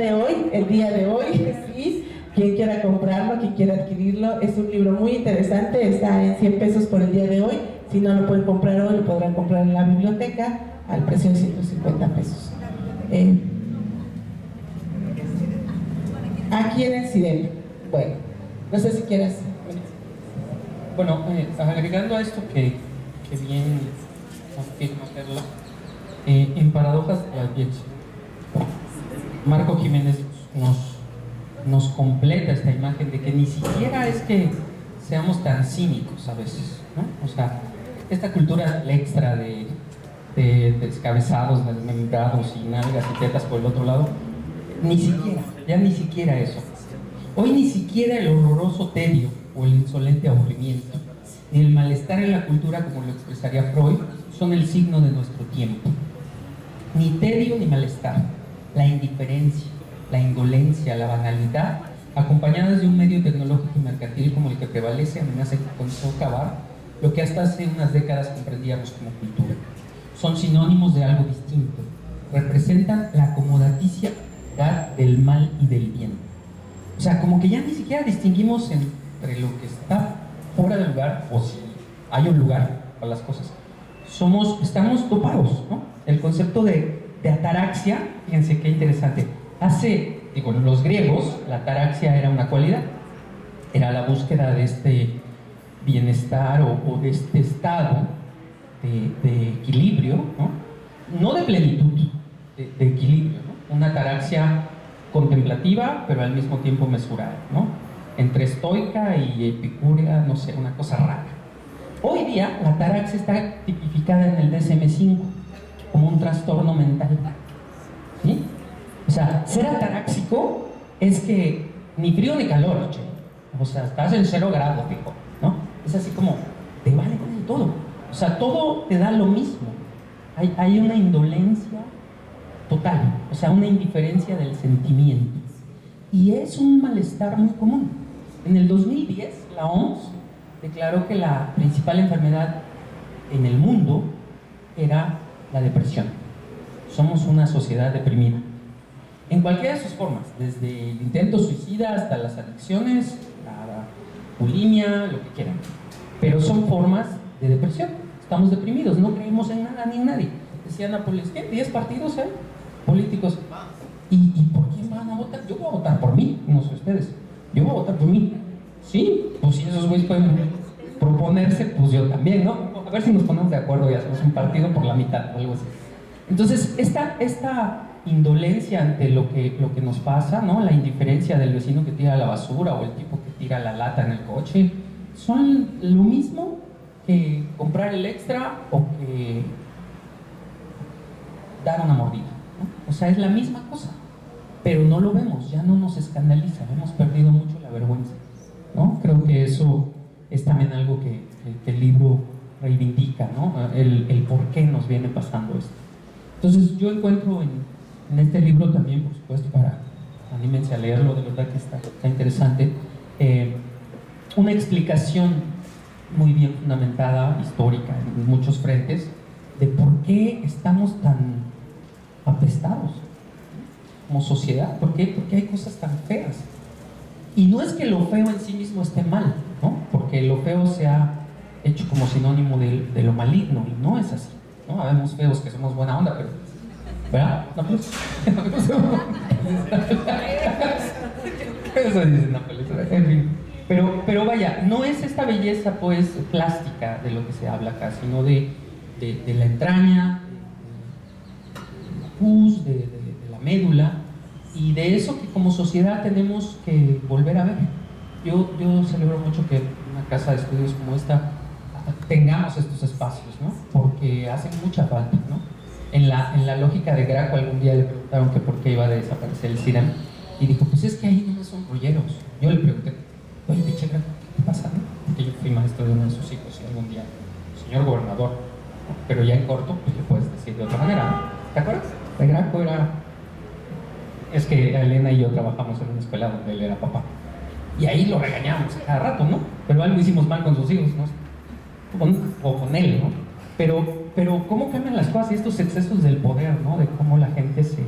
de hoy, sí. Quien quiera comprarlo, quien quiera adquirirlo, es un libro muy interesante, está en 100 pesos por el día de hoy. Si no lo pueden comprar hoy, lo podrán comprar en la biblioteca al precio de 150 pesos. Aquí en el CIDEM. Bueno, no sé si quieras. Bueno, agregando a esto que bien afirma Perla, en Paradojas de Albietz, Marco Jiménez nos completa esta imagen de que ni siquiera es que seamos tan cínicos a veces, ¿no? O sea, esta cultura extra de descabezados, desmembrados y nalgas y tetas por el otro lado, ni siquiera eso. Hoy ni siquiera el horroroso tedio o el insolente aburrimiento, ni el malestar en la cultura, como lo expresaría Freud, son el signo de nuestro tiempo. Ni tedio ni malestar, la indiferencia, la indolencia, la banalidad, acompañadas de un medio tecnológico y mercantil como el que prevalece, amenaza con socavar lo que hasta hace unas décadas comprendíamos como cultura. Son sinónimos de algo distinto, representan la acomodaticia del mal y del bien. O sea, como que ya ni siquiera distinguimos entre lo que está fuera del lugar o si hay un lugar para las cosas. Estamos topados, ¿no? El concepto de ataraxia, fíjense qué interesante. Los griegos, la ataraxia era una cualidad, era la búsqueda de este bienestar o de este estado de equilibrio, no de plenitud, de equilibrio, ¿no? Una ataraxia contemplativa, pero al mismo tiempo mesurada, ¿no? Entre estoica y epicúrea, no sé, una cosa rara. Hoy día la ataraxia está tipificada en el DSM-5 como un trastorno mental, ¿sí? O sea, ser ataráxico es que ni frío ni calor, che. O sea, estás en 0 grados, fijo, ¿no? Es así como, te vale con el todo. O sea, todo te da lo mismo. Hay una indolencia total, o sea, una indiferencia del sentimiento. Y es un malestar muy común. En el 2010, la OMS declaró que la principal enfermedad en el mundo era la depresión. Somos una sociedad deprimida. En cualquiera de sus formas, desde el intento suicida hasta las adicciones, la bulimia, lo que quieran. Pero son formas de depresión. Estamos deprimidos, no creemos en nada ni en nadie. Decía Nápoles, ¿qué? 10 partidos políticos. ¿Y por quién van a votar? Yo voy a votar por mí, no sé ustedes. Yo voy a votar por mí. Sí, pues si esos güeyes pueden proponerse, pues yo también, ¿no? A ver si nos ponemos de acuerdo y hacemos un partido por la mitad o algo así. Entonces, esta indolencia ante lo que nos pasa, ¿no? La indiferencia del vecino que tira la basura o el tipo que tira la lata en el coche, son lo mismo que comprar el extra o que dar una mordida, ¿no? O sea, es la misma cosa, pero no lo vemos, ya no nos escandaliza, hemos perdido mucho la vergüenza, ¿no? Creo que eso es también algo que el libro reivindica, ¿no? El por qué nos viene pasando esto. Entonces yo encuentro en este libro también, por supuesto, anímense a leerlo, de verdad que está interesante, una explicación muy bien fundamentada, histórica, en muchos frentes, de por qué estamos tan apestados como sociedad, ¿por qué hay cosas tan feas? Y no es que lo feo en sí mismo esté mal, ¿no? Porque lo feo se ha hecho como sinónimo de lo maligno, y no es así, ¿no? Habemos feos que somos buena onda, pero ¿verdad? No, pues, eso dice Nápoles, en fin. Pero vaya, no es esta belleza pues plástica de lo que se habla acá, sino de la entraña, de la pus, de la médula, y de eso que como sociedad tenemos que volver a ver. Yo celebro mucho que en una casa de estudios como esta tengamos estos espacios, ¿no? Porque hacen mucha falta, ¿no? En la lógica de Graco algún día le preguntaron que por qué iba a desaparecer el CIRAM y dijo, pues es que ahí no son rolleros. Yo le pregunté, oye, pinche Graco, ¿qué pasa? ¿No? Porque yo fui maestro de uno de sus hijos y algún día, señor gobernador, ¿no? Pero ya en corto, pues le puedes decir de otra manera. ¿Te acuerdas? De Graco es que Elena y yo trabajamos en una escuela donde él era papá. Y ahí lo regañamos cada rato, ¿no? Pero algo hicimos mal con sus hijos, ¿no? O con él, ¿no? Pero cómo cambian las cosas y estos excesos del poder, ¿no? De cómo la gente se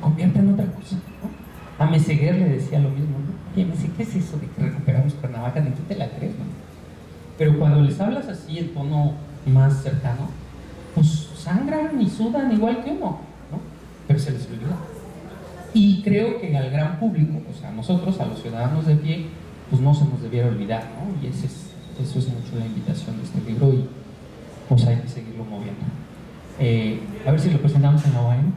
convierte en otra cosa, ¿no? A Meseguer le decía lo mismo, ¿no? Oye, Meseguer, ¿qué es eso de que recuperamos Cuernavaca? Ni tú te la crees, ¿no? Pero cuando les hablas así en tono más cercano, pues sangran y sudan igual que uno, ¿no? Pero se les olvida. Y creo que al gran público, o sea, a nosotros, a los ciudadanos de pie, pues no se nos debiera olvidar, ¿no? Y eso es mucho la invitación de este libro y pues hay que seguirlo moviendo. A ver si lo presentamos en la OAM.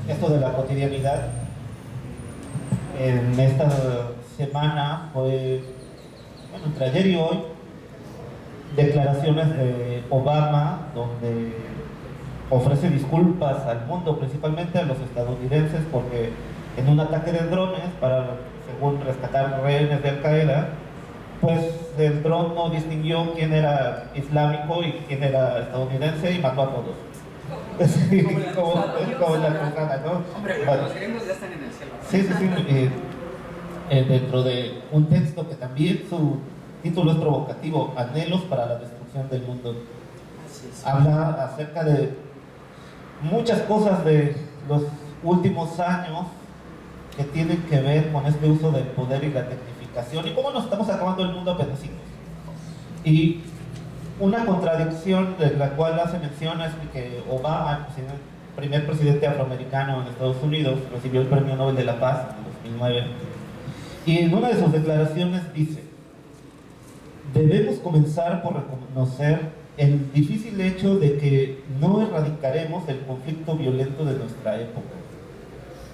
esto de la cotidianidad. En esta semana fue, bueno, entre ayer y hoy, declaraciones de Obama donde ofrece disculpas al mundo, principalmente a los estadounidenses, porque en un ataque de drones para, según rescatar rehenes de Al Qaeda, pues el dron no distinguió quién era islámico y quién era estadounidense y mató a todos. Sí, como la cruzada, ¿no? Hombre, pero los gringos ya están en el cielo. Sí, sí, sí. Dentro de un texto que también su título es provocativo, Anhelos para la destrucción del mundo. Habla acerca de muchas cosas de los últimos años que tienen que ver con este uso del poder y la tecnificación y cómo nos estamos acabando el mundo a pedacitos. Y una contradicción de la cual hace mención es que Obama, el primer presidente afroamericano en Estados Unidos, recibió el Premio Nobel de la Paz en 2009, y en una de sus declaraciones dice: debemos comenzar por reconocer el difícil hecho de que no erradicaremos el conflicto violento de nuestra época.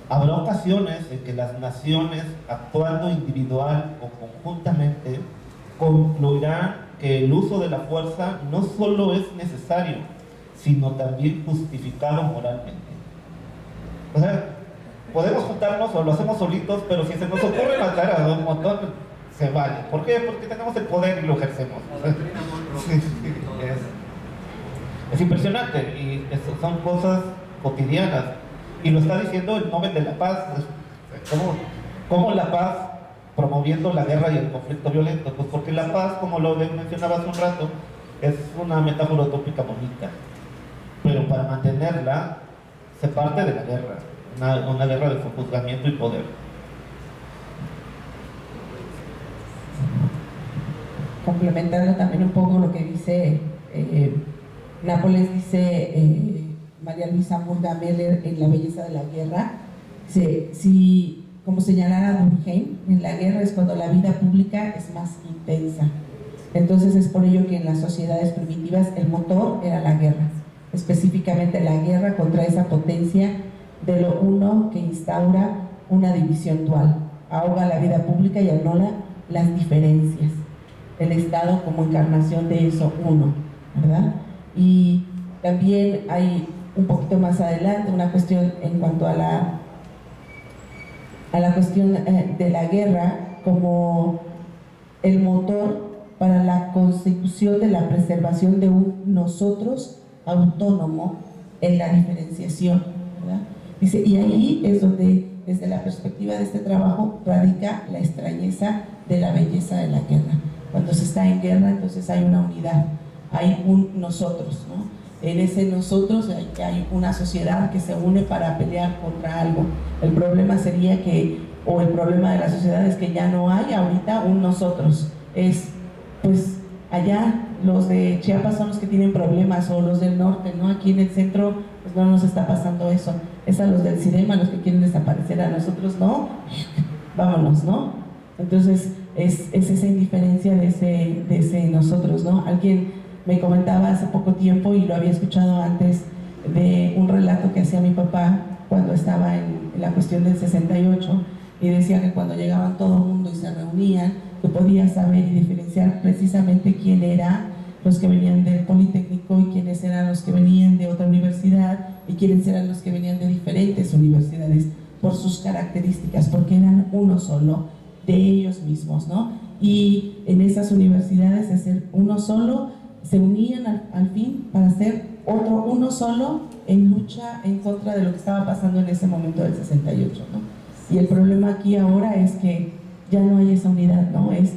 Habrá ocasiones en que las naciones, actuando individual o conjuntamente, concluirán que el uso de la fuerza no solo es necesario, sino también justificado moralmente. O sea, podemos juntarnos o lo hacemos solitos, pero si se nos ocurre matar a un montón, se vale. ¿Por qué? Porque tenemos el poder y lo ejercemos. Sí, sí, es impresionante y son cosas cotidianas. Y lo está diciendo el Nobel de la Paz. ¿Cómo la paz promoviendo la guerra y el conflicto violento? Pues porque la paz, como lo mencionaba hace un rato, es una metáfora utópica bonita, pero para mantenerla se parte de la guerra, una guerra de sojuzgamiento y poder. Complementando también un poco lo que dice Nápoles, dice María Luisa Murga Meller en La belleza de la guerra, dice: si, como señalara Durkheim, en la guerra es cuando la vida pública es más intensa. Entonces es por ello que en las sociedades primitivas el motor era la guerra, específicamente la guerra contra esa potencia de lo uno que instaura una división dual, ahoga la vida pública y anula las diferencias. El Estado como encarnación de eso uno, ¿verdad? Y también hay un poquito más adelante una cuestión en cuanto a la cuestión de la guerra como el motor para la consecución de la preservación de un nosotros autónomo en la diferenciación, ¿verdad? Dice, y ahí es donde, desde la perspectiva de este trabajo, radica la extrañeza de la belleza de la guerra. Cuando se está en guerra, entonces hay una unidad, hay un nosotros, ¿no? En ese nosotros hay una sociedad que se une para pelear contra algo. El problema sería el problema de la sociedad es que ya no hay ahorita un nosotros. Es, pues, allá los de Chiapas son los que tienen problemas, o los del norte, ¿no? Aquí en el centro, pues no nos está pasando eso. Es a los del CIDEMA los que quieren desaparecer, a nosotros no. Vámonos, ¿no? Entonces, es esa indiferencia de ese nosotros, ¿no? Alguien me comentaba hace poco tiempo, y lo había escuchado antes, de un relato que hacía mi papá cuando estaba en la cuestión del 68, y decía que cuando llegaban todo el mundo y se reunían, tú podías saber y diferenciar precisamente quién eran los que venían del Politécnico y quiénes eran los que venían de otra universidad y quiénes eran los que venían de diferentes universidades por sus características, porque eran uno solo de ellos mismos, ¿no? Y en esas universidades, de ser uno solo, se unían al fin para ser otro uno solo en lucha en contra de lo que estaba pasando en ese momento del 68, ¿no? Y el problema aquí ahora es que ya no hay esa unidad, ¿no? Es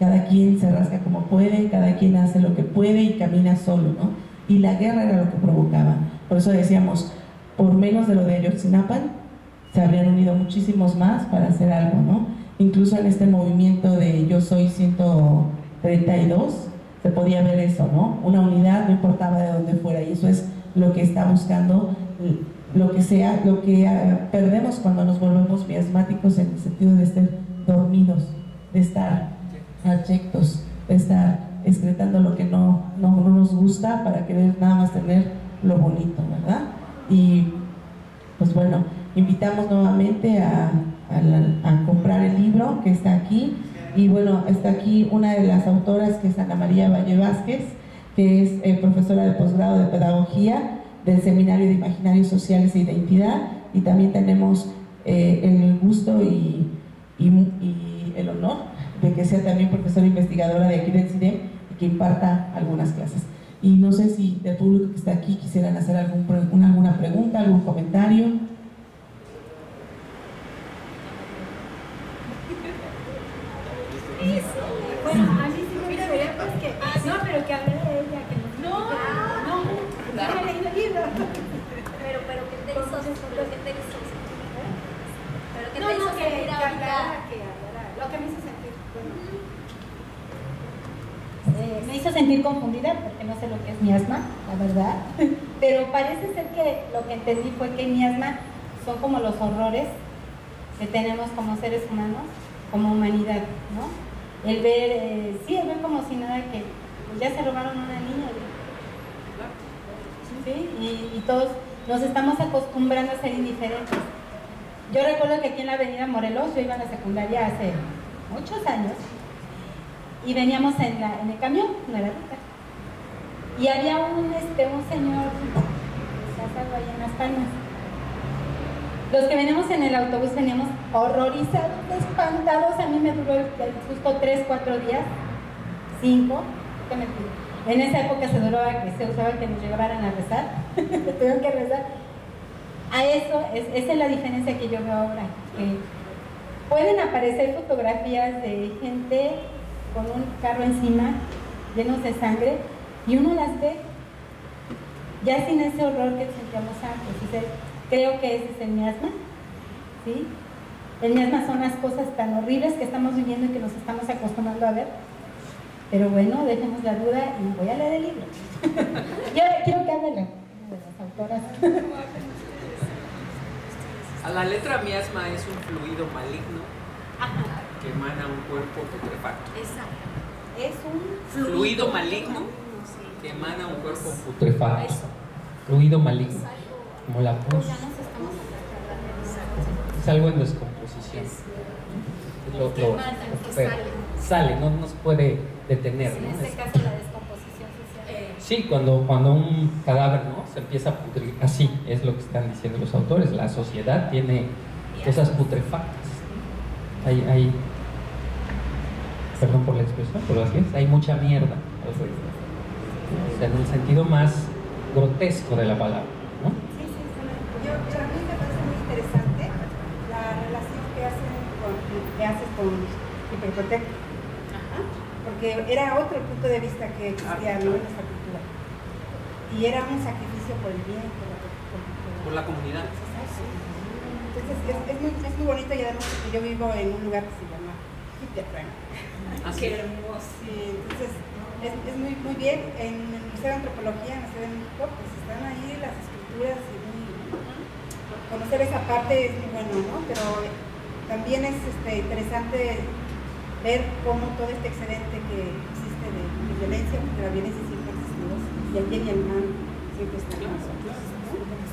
cada quien se rasca como puede, cada quien hace lo que puede y camina solo, ¿no? Y la guerra era lo que provocaba. Por eso decíamos, por menos de lo de Ayotzinapa, se habrían unido muchísimos más para hacer algo, ¿no? Incluso en este movimiento de Yo Soy 132, se podía ver eso, ¿no? Una unidad, no importaba de dónde fuera, y eso es lo que está buscando, lo que perdemos cuando nos volvemos miasmáticos, en el sentido de ser dormidos, de estar abyectos, de estar excretando lo que no nos gusta para querer nada más tener lo bonito, ¿verdad? Y pues bueno, invitamos nuevamente a comprar el libro que está aquí. Y bueno, está aquí una de las autoras, que es Ana María Valle Vázquez, que es profesora de posgrado de Pedagogía del Seminario de Imaginarios Sociales e Identidad, y también tenemos el gusto y el honor de que sea también profesora investigadora de aquí del CIDEM y que imparta algunas clases. Y no sé si del público que está aquí quisieran hacer alguna pregunta, algún comentario. Bueno, a mí sí me gustaría pues que... no, pero que hable de ella, que no he leído el libro. Pero ¿qué te hizo? ¿Pero qué te hizo? ¿Pero qué te No, hizo que sentir ahorita? hablara, lo que me hizo sentir, bueno. Me hizo sentir confundida porque no sé lo que es miasma, la verdad. Pero parece ser que lo que entendí fue que miasma son como los horrores que tenemos como seres humanos, como humanidad, ¿no? El ver, sí, el ver como si nada, que pues ya se robaron una niña. ¿Sí? Y todos nos estamos acostumbrando a ser indiferentes. Yo recuerdo que aquí en la avenida Morelos, yo iba a la secundaria hace muchos años, y veníamos en el camión, no era rica. Y había un señor casado ahí en Las Palmas. Los que veníamos en el autobús veníamos horrorizados, espantados. A mí me duró el susto 3, 4 días, 5, ¿qué me pido? En esa época se usaba que nos llevaran a rezar, tuvieron que rezar. A eso, esa es la diferencia que yo veo ahora, que pueden aparecer fotografías de gente con un carro encima, llenos de sangre, y uno las ve ya sin ese horror que sentíamos antes. Creo que ese es el miasma, ¿sí? El miasma son las cosas tan horribles que estamos viviendo y que nos estamos acostumbrando a ver. Pero bueno, dejemos la duda y voy a leer el libro. Yo quiero que hable de las autoras. A la letra miasma es un fluido maligno que emana un cuerpo putrefacto. Exacto. Es un Fluido maligno que emana un cuerpo putrefacto. Fluido maligno, como la pus. Es algo en descomposición. Sale, no se puede detener. En ¿no? este caso la descomposición social. Sí, cuando un cadáver, ¿no?, se empieza a pudrir, así es lo que están diciendo los autores. La sociedad tiene cosas putrefactas. Hay perdón por la expresión, pero así es, hay mucha mierda alrededor. O sea, en el sentido más grotesco de la palabra, ¿no? Sí, a mí me parece muy interesante la relación que haces con Hiperprotec. Porque era otro punto de vista que existía, ¿no?, en nuestra cultura. Y era un sacrificio por el bien, Por la comunidad. Entonces es muy bonito, y además porque yo vivo en un lugar que se llama Hiperprotec. Así. Qué hermoso. Sí, entonces es muy bien. En el Museo de Antropología en la Ciudad de México, pues están ahí las esculturas y conocer esa parte es muy bueno, ¿no? Pero también es interesante ver cómo todo este excedente que existe de violencia, porque la violencia siempre existe, y el bien y el mal siempre están con nosotros, ¿no?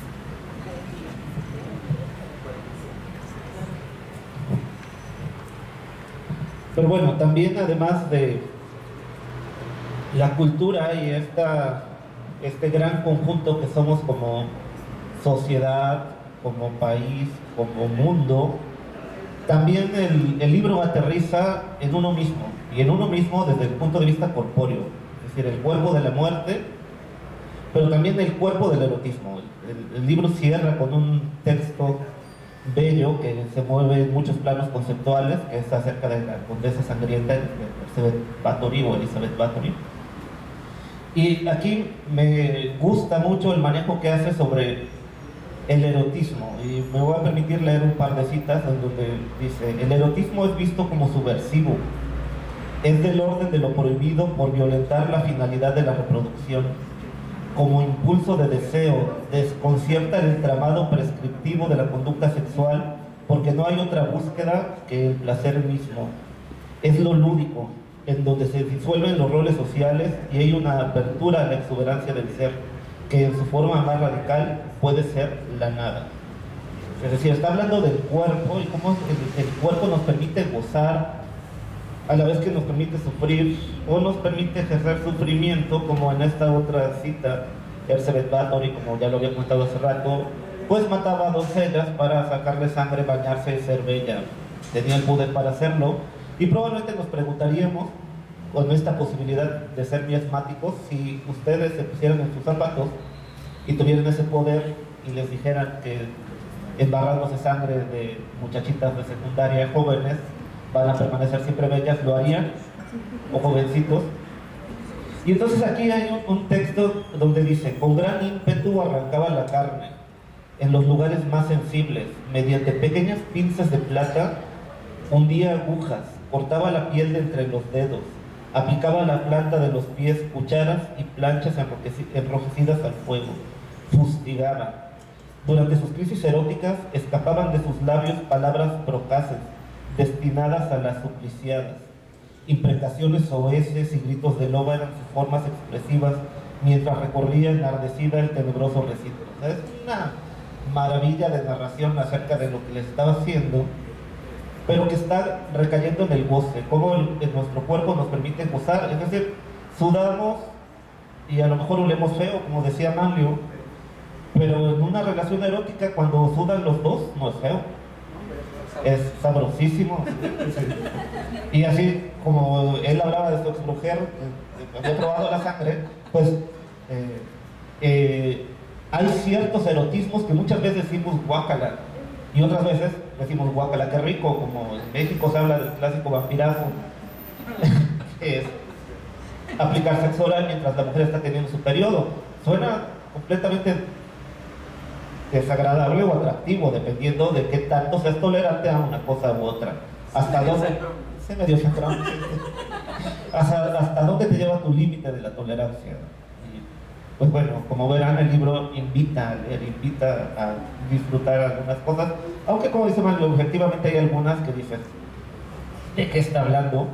Pero bueno, también además de la cultura y este gran conjunto que somos como sociedad, como país, como mundo, también el libro aterriza en uno mismo, y en uno mismo desde el punto de vista corpóreo, es decir, el cuerpo de la muerte, pero también el cuerpo del erotismo. El libro cierra con un texto bello que se mueve en muchos planos conceptuales, que es acerca de la condesa sangrienta de Elizabeth Bathory. Y aquí me gusta mucho el manejo que hace sobre el erotismo, y me voy a permitir leer un par de citas en donde dice: el erotismo es visto como subversivo, es del orden de lo prohibido por violentar la finalidad de la reproducción. Como impulso de deseo, desconcierta el entramado prescriptivo de la conducta sexual, porque no hay otra búsqueda que el placer mismo. Es lo lúdico, en donde se disuelven los roles sociales y hay una apertura a la exuberancia del ser, que en su forma más radical puede ser la nada. Es decir, está hablando del cuerpo y cómo el cuerpo nos permite gozar a la vez que nos permite sufrir o nos permite ejercer sufrimiento, como en esta otra cita, Elizabeth Bathory, como ya lo había comentado hace rato, pues mataba a doncellas para sacarle sangre, bañarse y ser bella. Tenía el poder para hacerlo y probablemente nos preguntaríamos, con esta posibilidad de ser miasmáticos, si ustedes se pusieran en sus zapatos y tuvieran ese poder y les dijeran que embarrados de sangre de muchachitas de secundaria jóvenes van a permanecer siempre bellas, ¿lo harían? O jovencitos. Y entonces aquí hay un texto donde dice: con gran ímpetu arrancaba la carne en los lugares más sensibles, mediante pequeñas pinzas de plata hundía agujas, cortaba la piel de entre los dedos, aplicaba a la planta de los pies cucharas y planchas enrojecidas al fuego, fustigaba. Durante sus crisis eróticas escapaban de sus labios palabras procaces, destinadas a las supliciadas. Imprecaciones soeces y gritos de loba eran sus formas expresivas mientras recorría enardecida el tenebroso recinto. O sea, es una maravilla de narración acerca de lo que le estaba haciendo, pero que está recayendo en el goce, cómo en nuestro cuerpo nos permite gozar. Es decir, sudamos y a lo mejor olemos feo, como decía Manlio, pero en una relación erótica, cuando sudan los dos, no es feo, es sabrosísimo. Y así como él hablaba de su ex mujer, había probado la sangre, pues hay ciertos erotismos que muchas veces decimos guácala y otras veces decimos guácala, qué rico, como en México se habla del clásico vampirazo, que es aplicar sexo oral mientras la mujer está teniendo su periodo. Suena completamente desagradable o atractivo, dependiendo de qué tanto seas tolerante a una cosa u otra. Hasta dónde se medio centrado. Hasta dónde te lleva tu límite de la tolerancia. Y, pues bueno, como verán, el libro invita a disfrutar algunas cosas, aunque como dice Manuel, objetivamente hay algunas que dicen ¿de qué está hablando?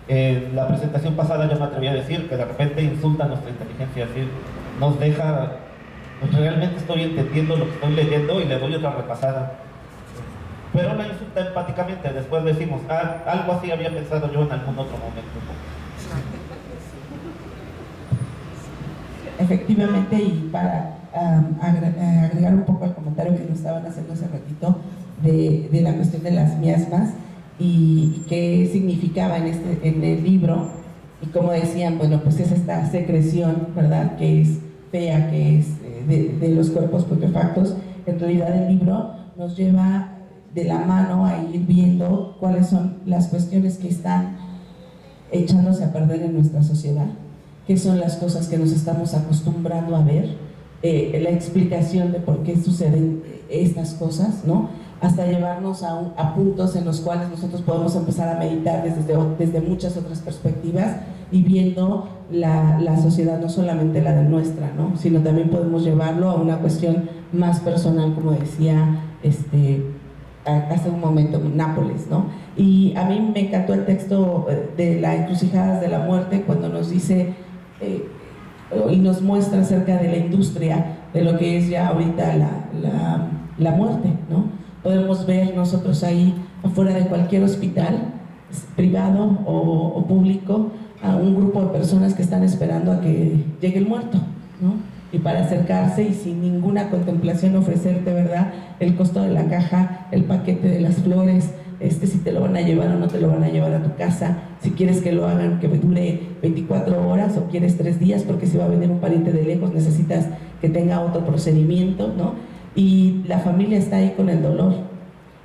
La presentación pasada yo me atreví a decir que de repente insulta nuestra inteligencia, es decir, nos deja, pues realmente estoy entendiendo lo que estoy leyendo y le doy otra repasada, pero la insulta empáticamente. Después decimos, algo así había pensado yo en algún otro momento. Efectivamente, y para agregar un poco al comentario que nos estaban haciendo hace ratito de la cuestión de las miasmas y qué significaba en el libro, y como decían, bueno, pues es esta secreción, ¿verdad?, que es fea, que es de los cuerpos putrefactos. En realidad el libro nos lleva de la mano a ir viendo cuáles son las cuestiones que están echándose a perder en nuestra sociedad, qué son las cosas que nos estamos acostumbrando a ver, la explicación de por qué suceden estas cosas, ¿no?, hasta llevarnos a puntos en los cuales nosotros podemos empezar a meditar desde muchas otras perspectivas y viendo la sociedad, no solamente la de nuestra, ¿no?, sino también podemos llevarlo a una cuestión más personal, como decía hace un momento Nápoles, ¿no? Y a mí me encantó el texto de la Encrucijadas de la Muerte, cuando nos dice y nos muestra acerca de la industria de lo que es ya ahorita la muerte, ¿no? Podemos ver nosotros ahí afuera de cualquier hospital, privado o público, a un grupo de personas que están esperando a que llegue el muerto, ¿no? Y para acercarse y sin ninguna contemplación ofrecerte, ¿verdad?, el costo de la caja, el paquete de las flores, si te lo van a llevar o no te lo van a llevar a tu casa, si quieres que lo hagan, que dure 24 horas o quieres 3 días, porque si va a venir un pariente de lejos necesitas que tenga otro procedimiento, ¿no? Y la familia está ahí con el dolor,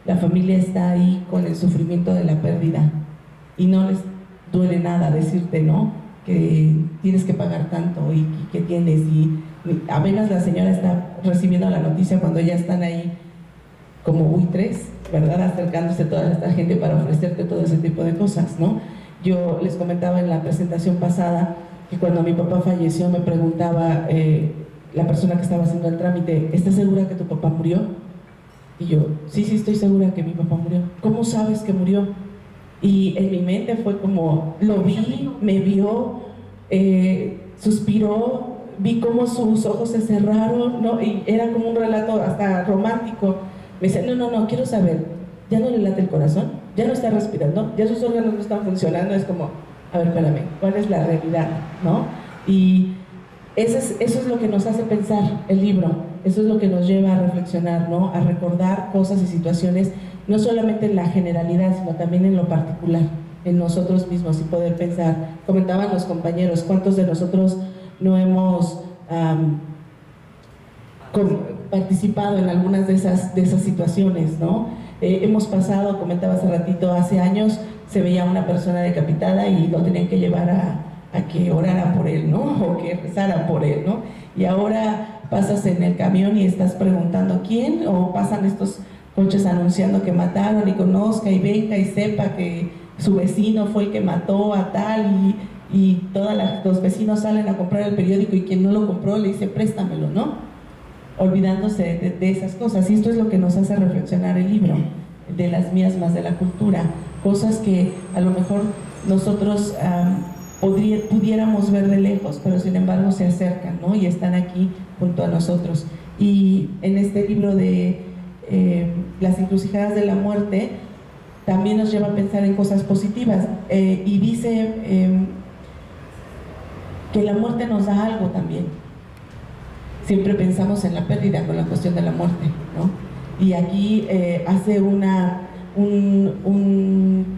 la familia está ahí con el sufrimiento de la pérdida y no les duele nada decirte, ¿no?, que tienes que pagar tanto y que tienes, y apenas la señora está recibiendo la noticia cuando ya están ahí como buitres, ¿verdad?, acercándose toda esta gente para ofrecerte todo ese tipo de cosas, ¿no? Yo les comentaba en la presentación pasada que cuando mi papá falleció me preguntaba la persona que estaba haciendo el trámite, ¿estás segura que tu papá murió? Y yo, sí, estoy segura que mi papá murió. ¿Cómo sabes que murió? Y en mi mente fue como, lo vi, me vio, suspiró, vi cómo sus ojos se cerraron, ¿no? Y era como un relato hasta romántico, Me dice, no, quiero saber, ¿ya no le late el corazón? ¿Ya no está respirando? ¿Ya sus órganos no están funcionando? Es como, a ver, espérame, ¿cuál es la realidad? ¿No? Y eso es lo que nos hace pensar el libro, eso es lo que nos lleva a reflexionar, ¿no? A recordar cosas y situaciones, no solamente en la generalidad, sino también en lo particular, en nosotros mismos, y poder pensar. Comentaban los compañeros, ¿cuántos de nosotros no hemos participado en algunas de esas situaciones, ¿no? Hemos pasado, comentaba hace ratito, hace años se veía una persona decapitada y lo tenían que llevar a que orara por él, ¿no? O que rezara por él, ¿no? Y ahora pasas en el camión y estás preguntando quién, o pasan estos coches anunciando que mataron y conozca y venga y sepa que su vecino fue el que mató a tal, y todos los vecinos salen a comprar el periódico y quien no lo compró le dice préstamelo, ¿no? Olvidándose de esas cosas. Y esto es lo que nos hace reflexionar el libro, de las miasmas de la cultura, cosas que a lo mejor nosotros pudiéramos ver de lejos, pero sin embargo se acercan, ¿no? Y están aquí junto a nosotros. Y en este libro de Las encrucijadas de la muerte también nos lleva a pensar en cosas positivas, y dice que la muerte nos da algo también. Siempre pensamos en la pérdida con la cuestión de la muerte, ¿no? Y aquí hace un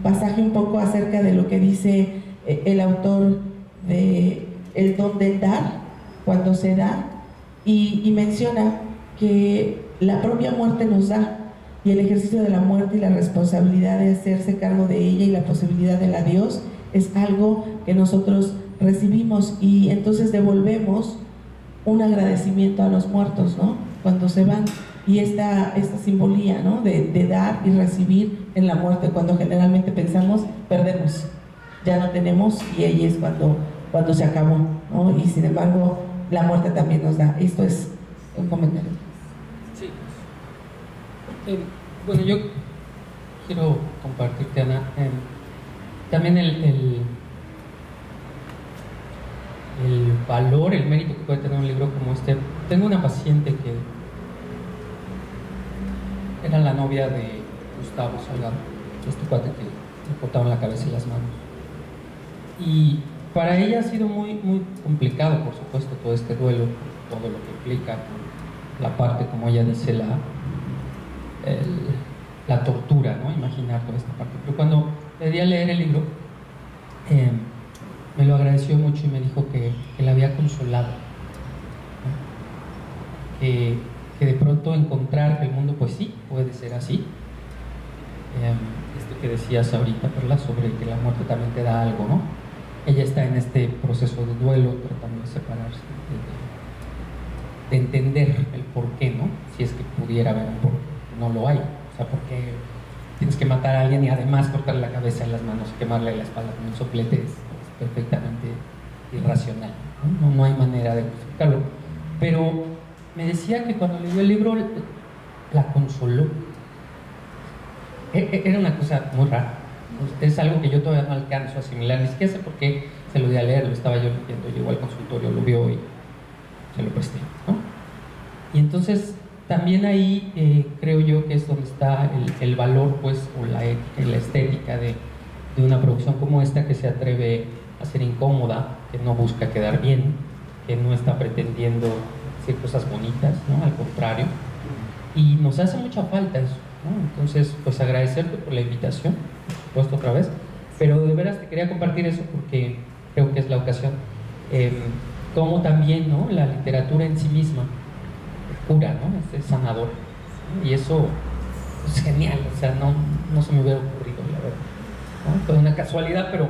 pasaje un poco acerca de lo que dice el autor de El don del dar, cuando se da, y menciona que la propia muerte nos da, y el ejercicio de la muerte y la responsabilidad de hacerse cargo de ella y la posibilidad del adiós es algo que nosotros recibimos, y entonces devolvemos un agradecimiento a los muertos, ¿no? Cuando se van, y esta simbología, ¿no? De dar y recibir en la muerte, cuando generalmente pensamos perdemos, ya no tenemos, y ahí es cuando se acabó, ¿no? Y sin embargo la muerte también nos da. Esto es un comentario. Sí. Bueno, yo quiero compartirte, Ana, también el valor, el mérito que puede tener un libro como este. Tengo una paciente que era la novia de Gustavo Salgado, este cuate que le cortaban la cabeza y las manos. Y para ella ha sido muy, muy complicado, por supuesto, todo este duelo, todo lo que implica, la parte, como ella dice, la tortura, ¿no? Imaginar toda esta parte. Pero cuando le di a leer el libro, me lo agradeció mucho y me dijo que la había consolado, ¿no? Que de pronto encontrar que el mundo, pues sí, puede ser así. Esto que decías ahorita, Perla, sobre que la muerte también te da algo, ¿no? Ella está en este proceso de duelo, tratando de separarse, de entender el porqué, ¿no? Si es que pudiera haber un porqué, no lo hay. O sea, ¿por qué tienes que matar a alguien y además cortarle la cabeza y las manos, quemarle la espalda con un soplete? Es perfectamente irracional, ¿no? No hay manera de justificarlo. Pero me decía que cuando leyó el libro la consoló. Era una cosa muy rara. Es algo que yo todavía no alcanzo a asimilar, ni siquiera sé por qué se lo di a leer, lo estaba yo leyendo, llegó al consultorio, lo vio y se lo presté, ¿no? Y entonces también ahí creo yo que es donde está el valor, pues, o la ética y la estética de una producción como esta, que se atreve a ser incómoda, que no busca quedar bien, que no está pretendiendo hacer cosas bonitas, ¿no? Al contrario, y nos hace mucha falta eso, ¿no? Entonces, pues agradecerte por la invitación, por supuesto, otra vez, pero de veras te quería compartir eso porque creo que es la ocasión, como también, ¿no? La literatura en sí misma cura, ¿no? Es sanador, ¿no? Y eso es genial, o sea, no se me hubiera ocurrido, la verdad, ¿no? Fue una casualidad, pero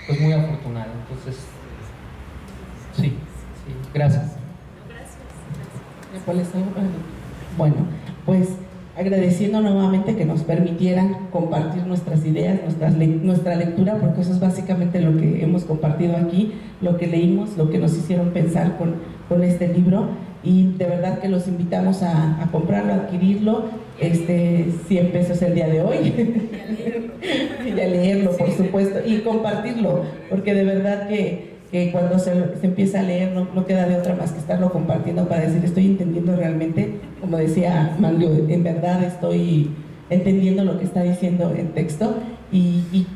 pues muy afortunada. Entonces, sí, gracias. ¿Cuál es algo para mí? Bueno, pues agradeciendo nuevamente que nos permitieran compartir nuestras ideas, nuestra lectura, porque eso es básicamente lo que hemos compartido aquí, lo que leímos, lo que nos hicieron pensar con este libro, y de verdad que los invitamos a comprarlo, a adquirirlo, 100 pesos el día de hoy, y a leerlo, por supuesto, y compartirlo, porque de verdad que que cuando se empieza a leer no queda de otra más que estarlo compartiendo para decir, estoy entendiendo realmente, como decía Manlio, en verdad estoy entendiendo lo que está diciendo el texto, y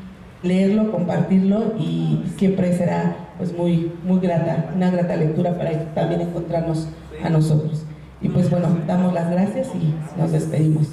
leerlo, compartirlo, y siempre será pues muy grata, una grata lectura para también encontrarnos a nosotros. Y pues bueno, damos las gracias y nos despedimos.